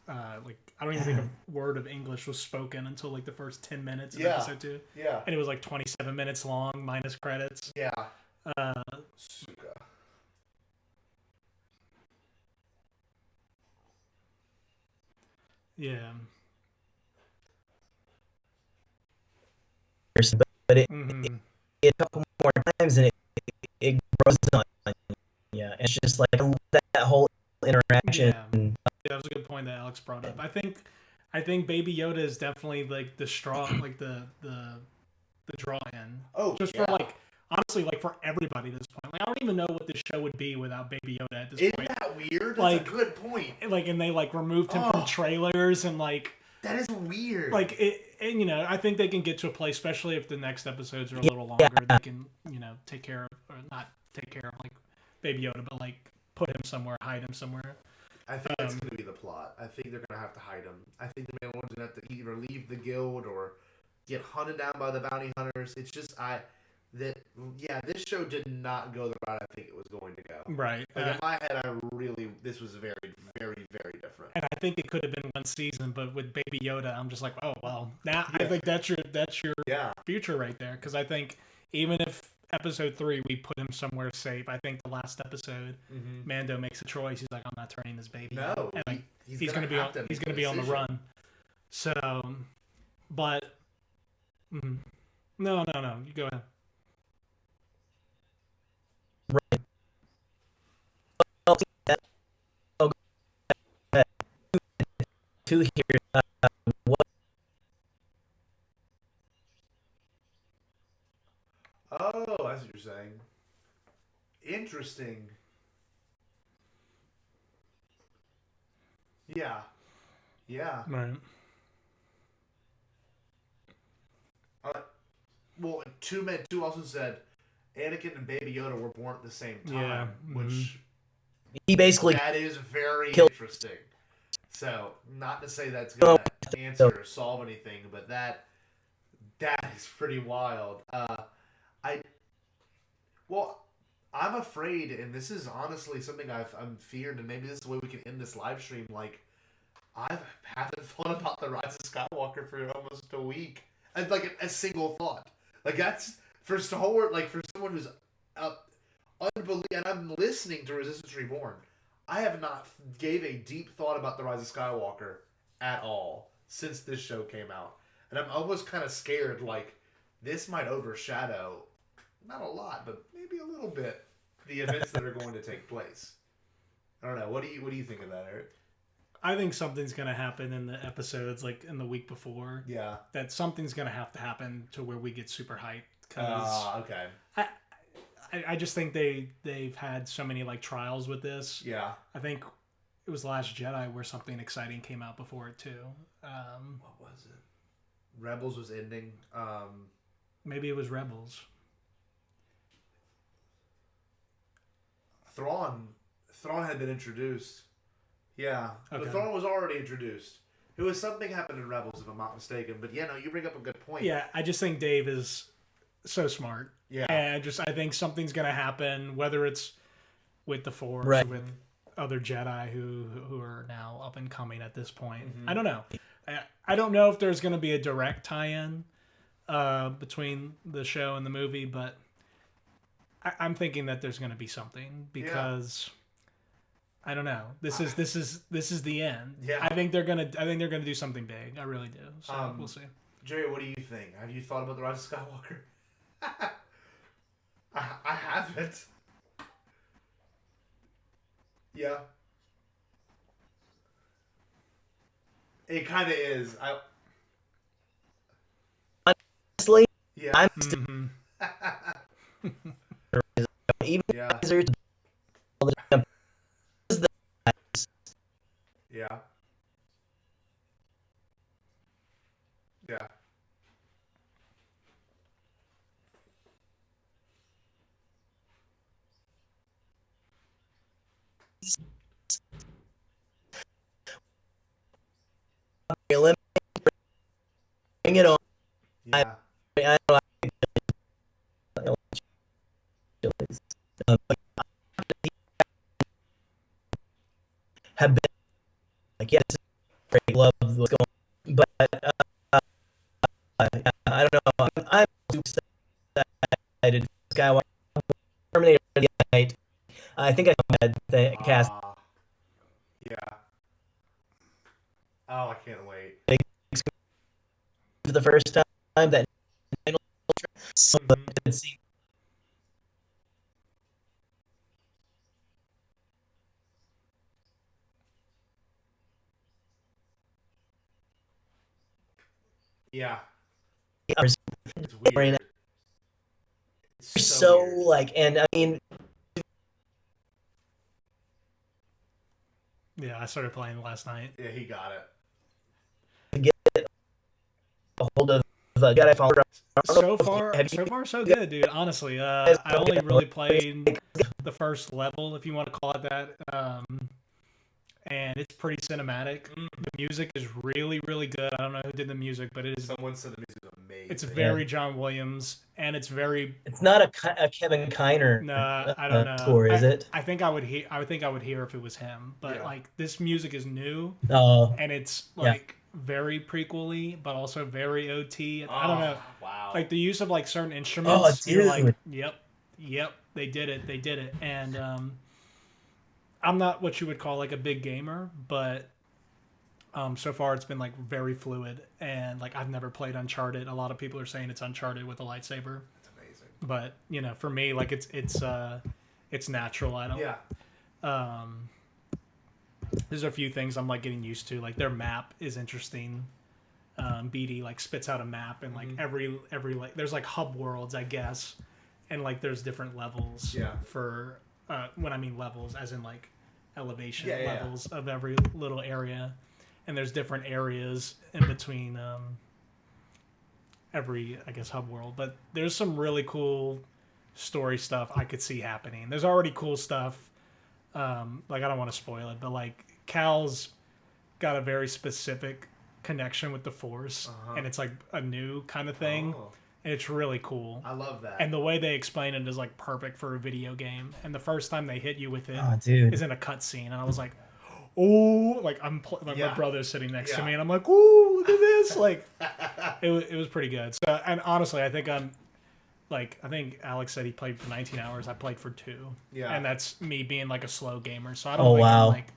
I don't even think a word of English was spoken until like the first 10 minutes of episode 2. Yeah. And it was like 27 minutes long minus credits. Yeah. Suka. Yeah. But it a couple more times and it grows on you. Yeah, and it's just like that whole interaction. Yeah, that was a good point that Alex brought up. I think Baby Yoda is definitely like the straw, like the draw in. Oh, just for like honestly, like for everybody at this point. Like I don't even know what this show would be without Baby Yoda at this Isn't point. that weird? That's Like- a good point. Like, and they like removed him from trailers and like. That is weird. Like it, and you know, I think they can get to a place, especially if the next episodes are a little longer. They can, you know, take care of, or not take care of, like Baby Yoda, but like put him somewhere, hide him somewhere. I think that's going to be the plot. I think they're going to have to hide him. I think the Mandalorian's going to have to either leave the guild or get hunted down by the bounty hunters. It's just this show did not go the route I think it was going to go. Right. Like in my head, this was very, very, very different. And I think it could have been one season, but with Baby Yoda, I'm just like, oh well. Now I think that's your future right there, because I think even if episode 3 we put him somewhere safe, I think the last episode, Mando makes a choice. He's like, I'm not turning this baby. No, and like, he's gonna be on the run. So, but no, you go ahead. To hear what Oh, that's what you're saying. Interesting. Yeah. Right. Well, two also said Anakin and Baby Yoda were born at the same time, which he basically that is very interesting. So, not to say that's gonna answer or solve anything, but that is pretty wild. I'm afraid, and this is honestly something I'm feared, and maybe this is the way we can end this live stream. Like, I haven't thought about the Rise of Skywalker for almost a week, and like a single thought. Like that's for Star Wars, like for someone who's unbelievable, and I'm listening to Resistance Reborn. I have not gave a deep thought about the Rise of Skywalker at all since this show came out, and I'm almost kind of scared. Like this might overshadow, not a lot, but maybe a little bit, the events that are going to take place. I don't know. What do you think of that, Eric? I think something's going to happen in the episodes, like in the week before. Yeah. That something's going to have to happen to where we get super hyped. Cause okay. I just think they've had so many like trials with this. Yeah. I think it was Last Jedi where something exciting came out before it too. What was it? Rebels was ending. Maybe it was Rebels. Thrawn had been introduced. Yeah, Okay. The Thrawn was already introduced. It was something happened in Rebels, if I'm not mistaken. But yeah, no, you bring up a good point. Yeah, I just think Dave is so smart. Yeah, and I think something's gonna happen, whether it's with the Force Right. or with other Jedi who are now up and coming at this point. Mm-hmm. I don't know. I don't know if there's gonna be a direct tie-in between the show and the movie, but I'm thinking that there's gonna be something because. I don't know. This is the end. Yeah. I think they're gonna do something big. I really do. So we'll see. Jerry, what do you think? Have you thought about the Rise of Skywalker? I haven't. Yeah. It kind of is. honestly, Yeah. I'm Mm-hmm. even Yeah. Yeah. Yeah. bring it on. Yeah. I don't know. Have been like yes, great love what's going, but I don't know. I'm super excited. Skywalker, Terminator, night. I think I had the cast Yeah. Oh, I can't wait. for the first time. That so see. Yeah. It's It's weird. It's so weird. like, and I mean, Yeah, I started playing last night. Yeah, he got it. A hold of Jedi Fallen Order. So far, so good, dude. Honestly, I only really played the first level, if you want to call it that, and it's pretty cinematic. The music is really, really good. I don't know who did the music, but it is. Someone said the music is amazing. It's very John Williams, and it's very. It's not a Kevin Kiner I don't know. score, is it? I think I would hear. I would think I would hear if it was him. But Yeah. like this music is new, Oh, and it's like very prequely, but also very OT. I don't know. Wow. Like the use of like certain instruments. Oh, You're like, dude. yep, they did it. And I'm not what you would call like a big gamer, but so far it's been like very fluid, and like I've never played Uncharted. A lot of people are saying it's Uncharted with a lightsaber. It's amazing. But you know, for me, like it's natural. I don't. Yeah. There's a few things I'm like getting used to. Like their map is interesting. BD like spits out a map, and like every like there's like hub worlds, I guess, and like there's different levels. Yeah. For when I mean levels, as in like elevation Yeah. levels of every little area, and there's different areas in between every, I guess, hub world. But there's some really cool story stuff I could see happening. There's already cool stuff. Like I don't want to spoil it, but like Cal's got a very specific connection with the Force, and it's like a new kind of thing, and it's really cool. I love that. And the way they explain it is like perfect for a video game. And the first time they hit you with it oh, dude. is in a cutscene, and I was like, oh, like my Yeah. brother's sitting next to Yeah. me, and I'm like, oh, look at this, like it was pretty good. So, and honestly, I think Alex said he played for 19 hours. I played for 2. Yeah. And that's me being like a slow gamer. So I don't Oh, think wow. I'm like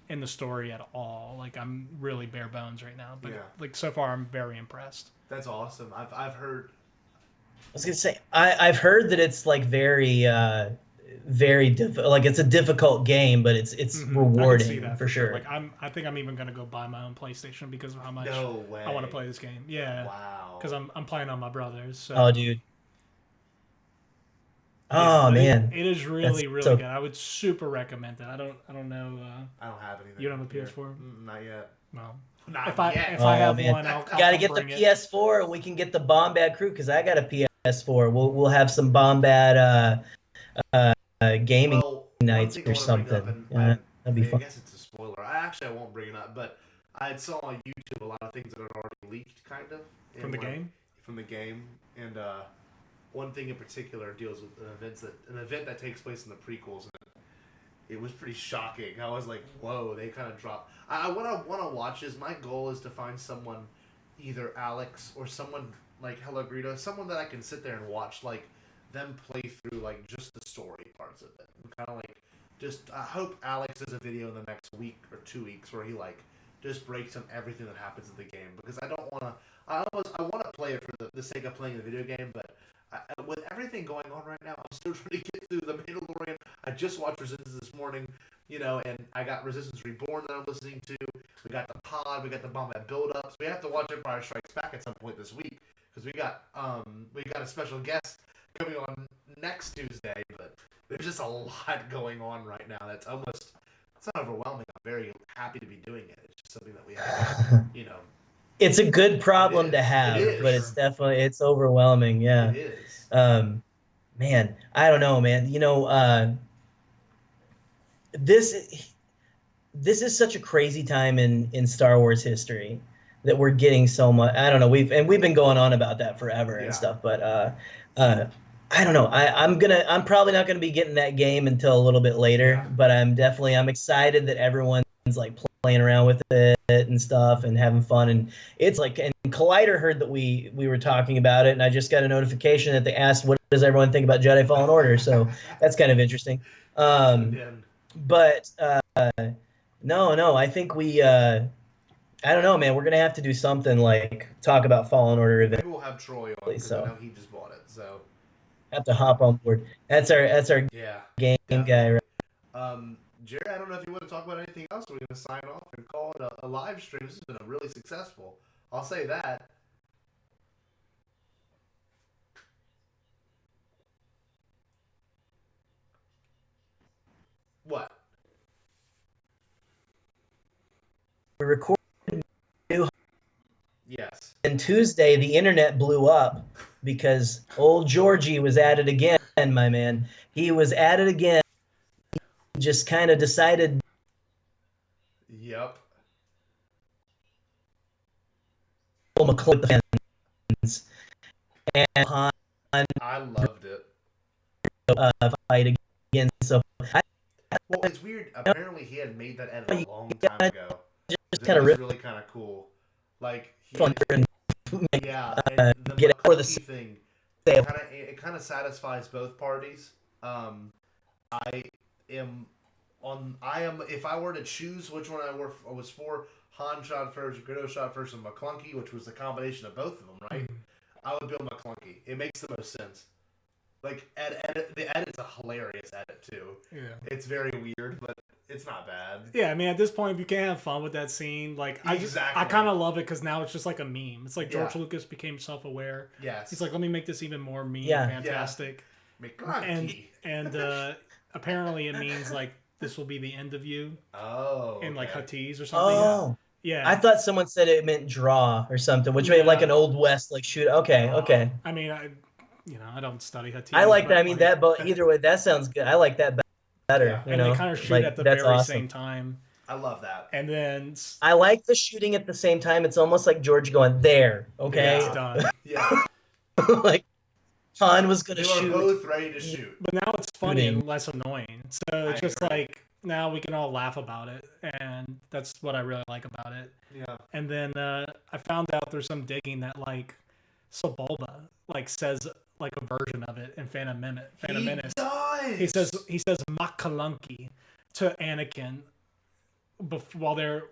in the story at all. Like I'm really bare bones right now. But Yeah. like so far I'm very impressed. That's awesome. I've heard. I was gonna say I've heard that it's like very like it's a difficult game, but it's I can see rewarding that for sure. Like I think I'm even gonna go buy my own PlayStation because of how much No way. I want to play this game. Yeah. Wow. Because I'm playing on my brother's. So. Oh, dude. Yeah, Oh, but man. it is really, That's really so- good. I would super recommend it. I don't know. I don't have anything. You don't have a here. PS4? Not yet. Well, Not if I yet. if I Oh, have man. one, I'll Gotta come get the bring it. PS4, and we can get the Bombad crew because I got a PS4. We'll have some Bombad gaming Well, one nights thing I or wanna bring up, something. and Yeah, that'd be I fun. guess it's a spoiler. I won't bring it up, but I saw on YouTube a lot of things that had already leaked, kind of From the and game? From the game, and one thing in particular deals with an event that takes place in the prequels, and it was pretty shocking. I was like, "Whoa!" They kind of dropped. What I want to watch is my goal is to find someone, either Alex or someone like Hello Greedo, someone that I can sit there and watch like them play through like just the story parts of it. Kind of like just I hope Alex does a video in the next week or 2 weeks where he like just breaks down everything that happens in the game, because I don't want to. I want to play it for the sake of playing the video game, but with everything going on right now, I'm still trying to get through the Mandalorian. I just watched Resistance this morning, and I got Resistance Reborn that I'm listening to. We got the Pod, we got the Bombad build-ups. We have to watch Empire Strikes Back at some point this week because we got a special guest coming on next Tuesday. But there's just a lot going on right now. It's not overwhelming. I'm very happy to be doing it. It's just something that we have, It's a good problem to It have, is. but it's overwhelming. Yeah. It is. Man, I don't know, man. This is such a crazy time in Star Wars history that we're getting so much. I don't know. We've been going on about that forever Yeah. and stuff, but I don't know. I'm probably not gonna be getting that game until a little bit later, Yeah. but I'm excited that everyone's like playing around with it and stuff and having fun. And it's like, and Collider heard that we were talking about it, and I just got a notification that they asked, what does everyone think about Jedi Fallen Order? So that's kind of interesting. But no, I think I don't know, man. We're gonna have to do something like talk about Fallen Order event. Maybe we'll have Troy on because So. I know he just bought it. So Have to hop on board. That's our yeah, game definitely. guy, right? Jerry, I don't know if you want to talk about anything else. We're going to sign off and call it a live stream. This has been really successful. I'll say that. What? recorded Yes. and Tuesday the internet blew up because old Georgie was at it again, my man. He was at it again. He just kind of decided Yep. McClung the fans and Han I loved it. fight again. So I Well, it's weird. Apparently, he had made that edit a long time ago. just It kind of was ripped really kind of cool. Like, fun and yeah, and the get over the McClunky thing, sale. it kind of satisfies both parties. I if I were to choose which one I was for, Han shot first, Greedo shot first, and McClunky, which was the combination of both of them, right? I would build McClunky. It makes the most sense. Like, the edit's a hilarious edit, too. Yeah. It's very weird, but it's not bad. Yeah, I mean, at this point, you can have fun with that scene. Like, Exactly. I kind of love it because now it's just like a meme. It's like George Yeah. Lucas became self-aware. Yes. He's like, let me make this even more meme Yeah. fantastic. McClunky. And apparently it means like this will be the end of you Oh. in like okay. Huttese or something. Oh, Yeah. I thought someone said it meant draw or something, which made like an old west like shoot. Okay, okay. I mean, I don't study Huttese. I like that. but, I mean that, but either way, that sounds good. I like that better. Yeah. You and know, they kind of shoot like, at the that's very awesome. same time. I love that. And then I like the shooting at the same time. It's almost like George going there. Okay, it's done. Yeah. like Han was gonna They were shoot. both ready to shoot. But now it's funny Shooting. and less annoying. So it's I just agree. like now we can all laugh about it, and that's what I really like about it. Yeah. And then I found out there's some digging that like Sebulba like says like a version of it in Phantom Menace. Does. He says Makalunky to Anakin while they're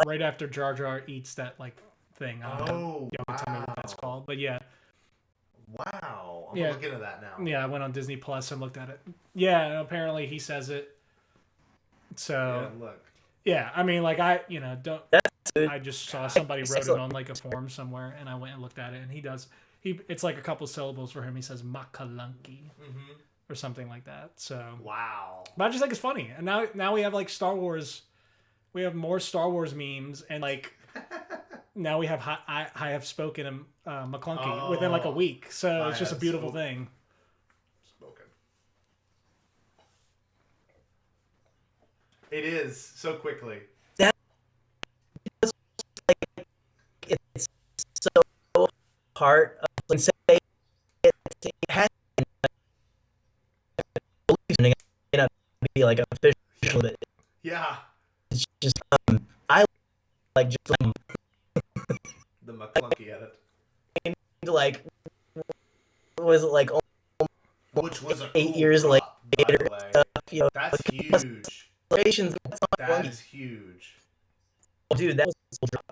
right after Jar Jar eats that like thing. I don't know. Oh, Tell me what that's wow. called. But yeah. Wow. I'm Yeah. gonna look into that now. Yeah, I went on Disney Plus and looked at it. Yeah, and apparently he says it. So Yeah, look. yeah, I mean, like I good. I just saw somebody wrote it on like a forum somewhere, and I went and looked at it, and he does. It's like a couple syllables for him. He says Makalunky or something like that. So Wow. but I just think it's funny, and now we have like Star Wars. We have more Star Wars memes, and like now we have I have spoken in McClunky within like a week. So it's just a beautiful thing. Spoken. It is so quickly. It's so part of like say it has to be like official. That Yeah. it's just I like just The McClunky edit. like was it like Which was a 8 cool years drop, by later the way. stuff, you know, That's huge. celebrations. That's not That funny. is huge. Dude, that was a cool drop.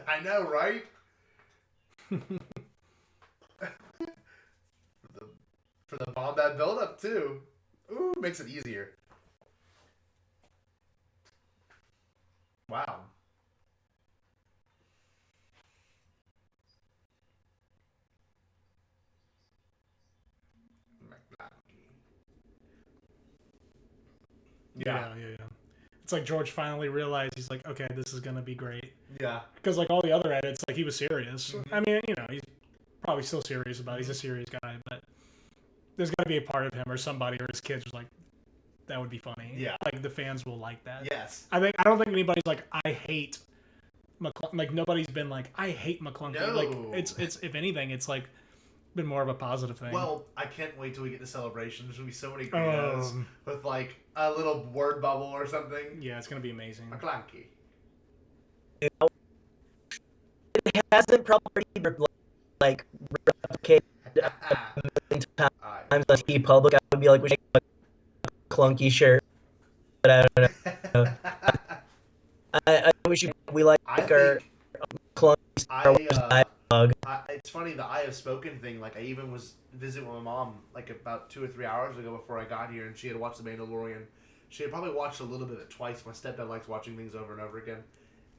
I know, right? For the Bombad build-up, too. Ooh, makes it easier. Wow. Yeah. It's like George finally realized he's like, okay, this is gonna be great. Yeah. Because like all the other edits, like he was serious. I mean, he's probably still serious about it. He's a serious guy, but there's got to be a part of him or somebody or his kids was like, that would be funny. Yeah. Like the fans will like that. Yes. I don't think anybody's like, I hate McClunky. Like nobody's been like, I hate McClunky. No. Like it's if anything, it's like been more of a positive thing. Well, I can't wait till we get to celebration. There's gonna be so many Greedos with like a little word bubble or something. Yeah, it's gonna be amazing. McClunky. It hasn't probably like replicated a million times on TV public. I would be like, we should make a clunky shirt, but I don't know. I wish we like our clunky Star Wars dialogue. It's funny, the I Have Spoken thing. Like, I even was visiting with my mom like about 2 or 3 hours ago before I got here, and she had watched The Mandalorian. She had probably watched a little bit of it twice. My stepdad likes watching things over and over again.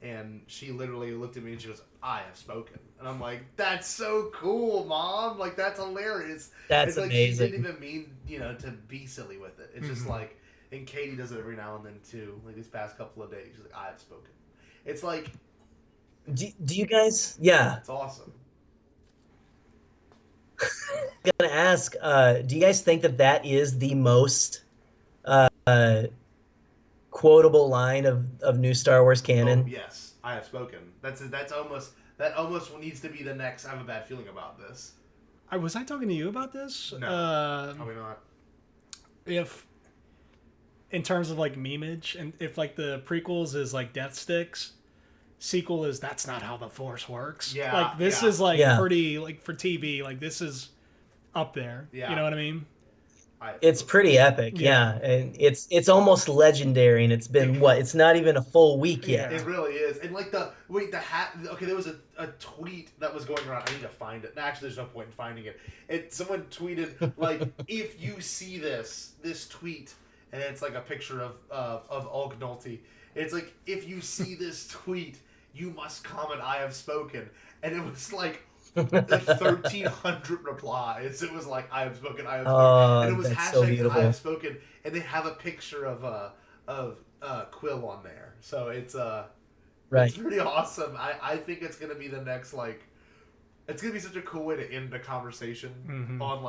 And she literally looked at me and she goes, "I have spoken." And I'm like, "That's so cool, Mom! Like that's hilarious." That's It's like amazing. she didn't even mean to be silly with it. It's just like, and Katie does it every now and then too. Like these past couple of days, she's like, "I have spoken." It's like, Do you guys? Yeah, it's awesome. I'm gonna ask. Do you guys think that that is the most uh, quotable line of new Star Wars Oh canon? yes, I have spoken. That almost needs to be the next. I have a bad feeling about this. Was I talking to you about this? No, probably not. If in terms of like memeage, and if like the prequels is like death sticks, sequel is that's not how the Force works. Yeah, Like this yeah. is like Yeah. pretty like for TV. Like this is up there. Yeah. You know what I mean? It's pretty epic, Yeah. yeah, and it's almost legendary, and it's been what? It's not even a full week yet. Yeah. It really is. And like the hat. Okay, there was a tweet that was going around. I need to find it. Actually, there's no point in finding it. Someone tweeted like, if you see this tweet, and it's like a picture of Og Nolte. It's like, if you see this tweet, you must comment, "I have spoken," and it was like 1,300 replies. It was like, "I have spoken, I have spoken," Oh, and it was that's so hashtag beautiful. "I have spoken," and they have a picture of Quill on there. So it's Right. it's pretty awesome. I think it's gonna be the next it's gonna be such a cool way to end the conversation on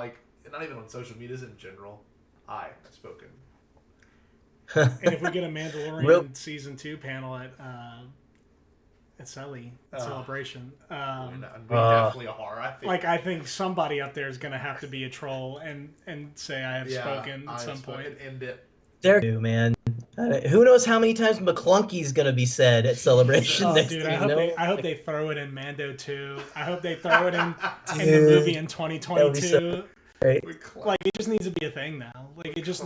not even on social medias in general. I have spoken. And if we get a Mandalorian season 2 panel at Sully Celebration, We definitely are. I think. I think somebody up there is gonna have to be a troll and say I have spoken at some point. End it. There you go, man. Who knows how many times McClunky's gonna be said at Celebration Oh, next dude, thing I you hope know? I hope they throw it in Mando 2. I hope they throw it in the Dude, movie in that would be 2022. so great. Like it just needs to be a thing now. Like it just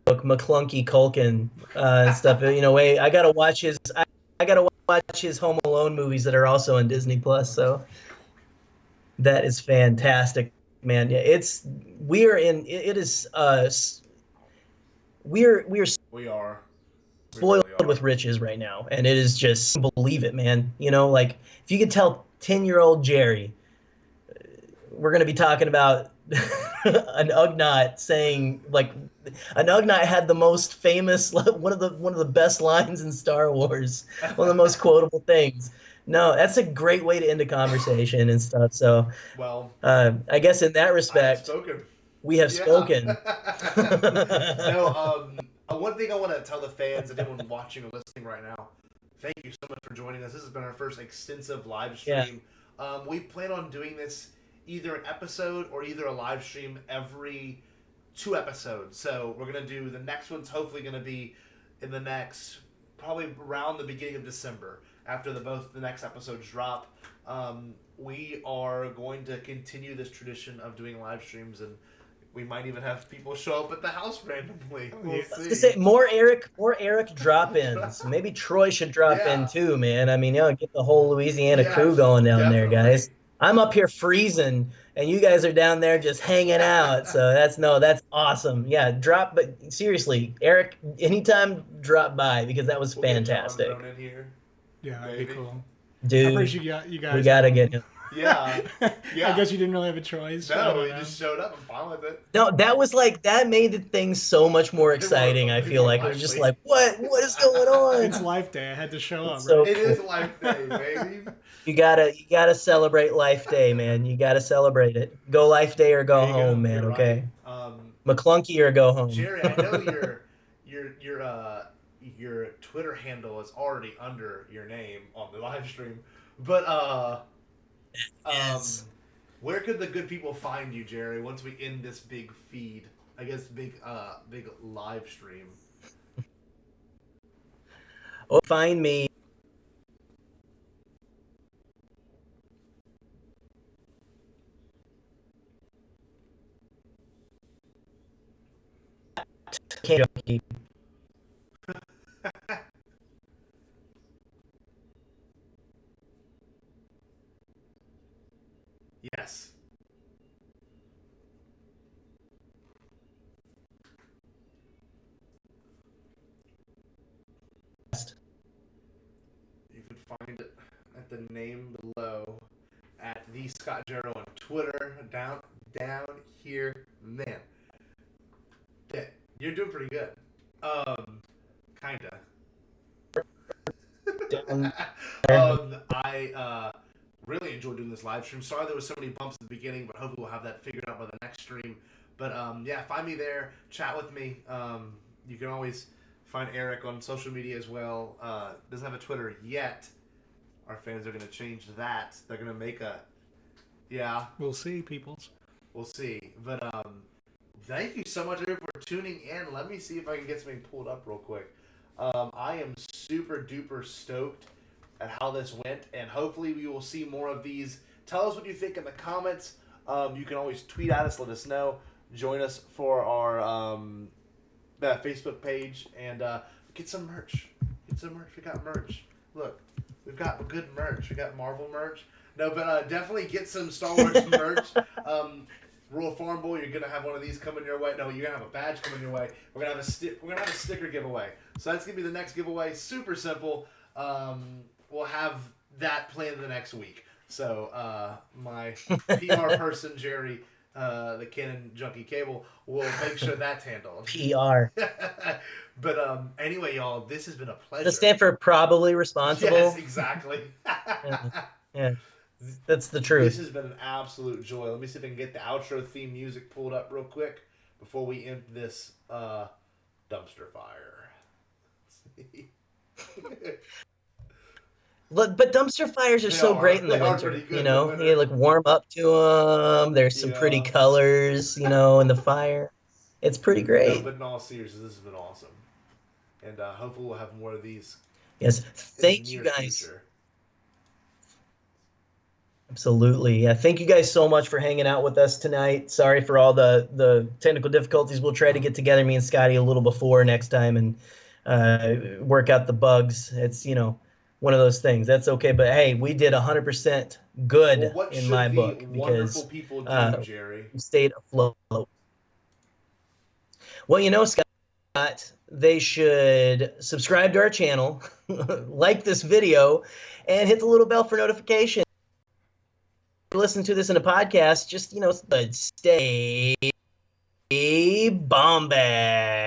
McClunky Culkin and stuff. Wait, I gotta watch his. I gotta watch his Home Alone movies that are also on Disney Plus. So that is fantastic, man. Yeah, we are in. It is. We are We are. We spoiled really are. with riches right now, and it is just believe it, man. Like if you could tell 10-year-old Jerry, we're gonna be talking about an Ugnaught saying like an Ugnaught had the most famous one of the best lines in Star Wars, one of the most quotable things. No, that's a great way to end a conversation and stuff. So, Well, I guess in that I have respect, spoken. we have Yeah. spoken. No, one thing I want to tell the fans and anyone watching or listening right now, thank you so much for joining us. This has been our first extensive live stream. Yeah. We plan on doing this either an episode or either a live stream every 2 episodes. So we're going to do the next one's hopefully going to be in the next, probably around the beginning of December after both the next episodes drop. We are going to continue this tradition of doing live streams, and we might even have people show up at the house randomly. We'll see. To say more Eric drop-ins. Maybe Troy should drop in too, man. I mean, get the whole Louisiana crew going down there, guys. I'm up here freezing, and you guys are down there just hanging out. So that's awesome. Yeah, but seriously, Eric, anytime drop by because that was fantastic. We'll get John thrown in here. yeah, that'd be cool. Dude, I'm pretty sure you guys. we gotta get him. Yeah. I guess you didn't really have a choice. No, he just showed up. I'm fine with it. No, that made the thing so much more exciting. I feel like it was just like, what is going on? It's Life Day. I had to show up. So Right? It is Life Day, baby. You gotta celebrate Life Day, man. You gotta celebrate it. Go Life Day or go There you go. home, man. You're Okay. right. McClunky or go home. Jerry, I know your Twitter handle is already under your name on the live stream, but Yes. where could the good people find you, Jerry? Once we end this big feed, I guess big live stream. Oh, find me. Kentucky. Yes. find it at the name below at the Scott Jarrow on Twitter. Down here, man. Yeah, you're doing pretty good. Kinda. I really enjoyed doing this live stream. Sorry there was so many bumps at the beginning, but hopefully we'll have that figured out by the next stream. But yeah, find me there, chat with me. You can always find Eric on social media as well. Doesn't have a Twitter yet. Our fans are gonna change that. They're gonna make a We'll see, peoples. We'll see. But thank you so much for tuning in. Let me see if I can get something pulled up real quick. I am super duper stoked at how this went, and hopefully we will see more of these. Tell us what you think in the comments. You can always tweet at us, let us know. Join us for our Facebook page, and get some merch. We got merch. Look, we've got good merch. We got Marvel merch. No, but definitely get some Star Wars merch. Rural Farm Boy, you're gonna have one of these coming your way. No, you're gonna have a badge coming your way. We're gonna have a sticker giveaway. So that's gonna be the next giveaway. Super simple. We'll have that planned the next week. So my PR person Jerry, the Canon Junkie Cable, will make sure that's handled. PR. But anyway, y'all, this has been a pleasure. Does it stand for probably responsible? Yes, exactly. Yeah. That's the truth. This has been an absolute joy. Let me see if I can get the outro theme music pulled up real quick before we end this dumpster fire. But dumpster fires are so great in the winter. You know, you like warm up to them. There's some pretty colors, you know, in the fire. It's pretty great. No, but in all seriousness, this has been awesome. And hopefully we'll have more of these. Yes. Thank you guys. Future. Absolutely. Yeah. Thank you guys so much for hanging out with us tonight. Sorry for all the technical difficulties. We'll try to get together, me and Scotty, a little before next time and work out the bugs. It's, you know, one of those things. That's okay. But hey, we did 100% good in my book because people do, Jerry? we stayed afloat. Well, you know, Scott, they should subscribe to our channel, like this video, and hit the little bell for notifications. Listen to this in a podcast, just, you know, stay bombad.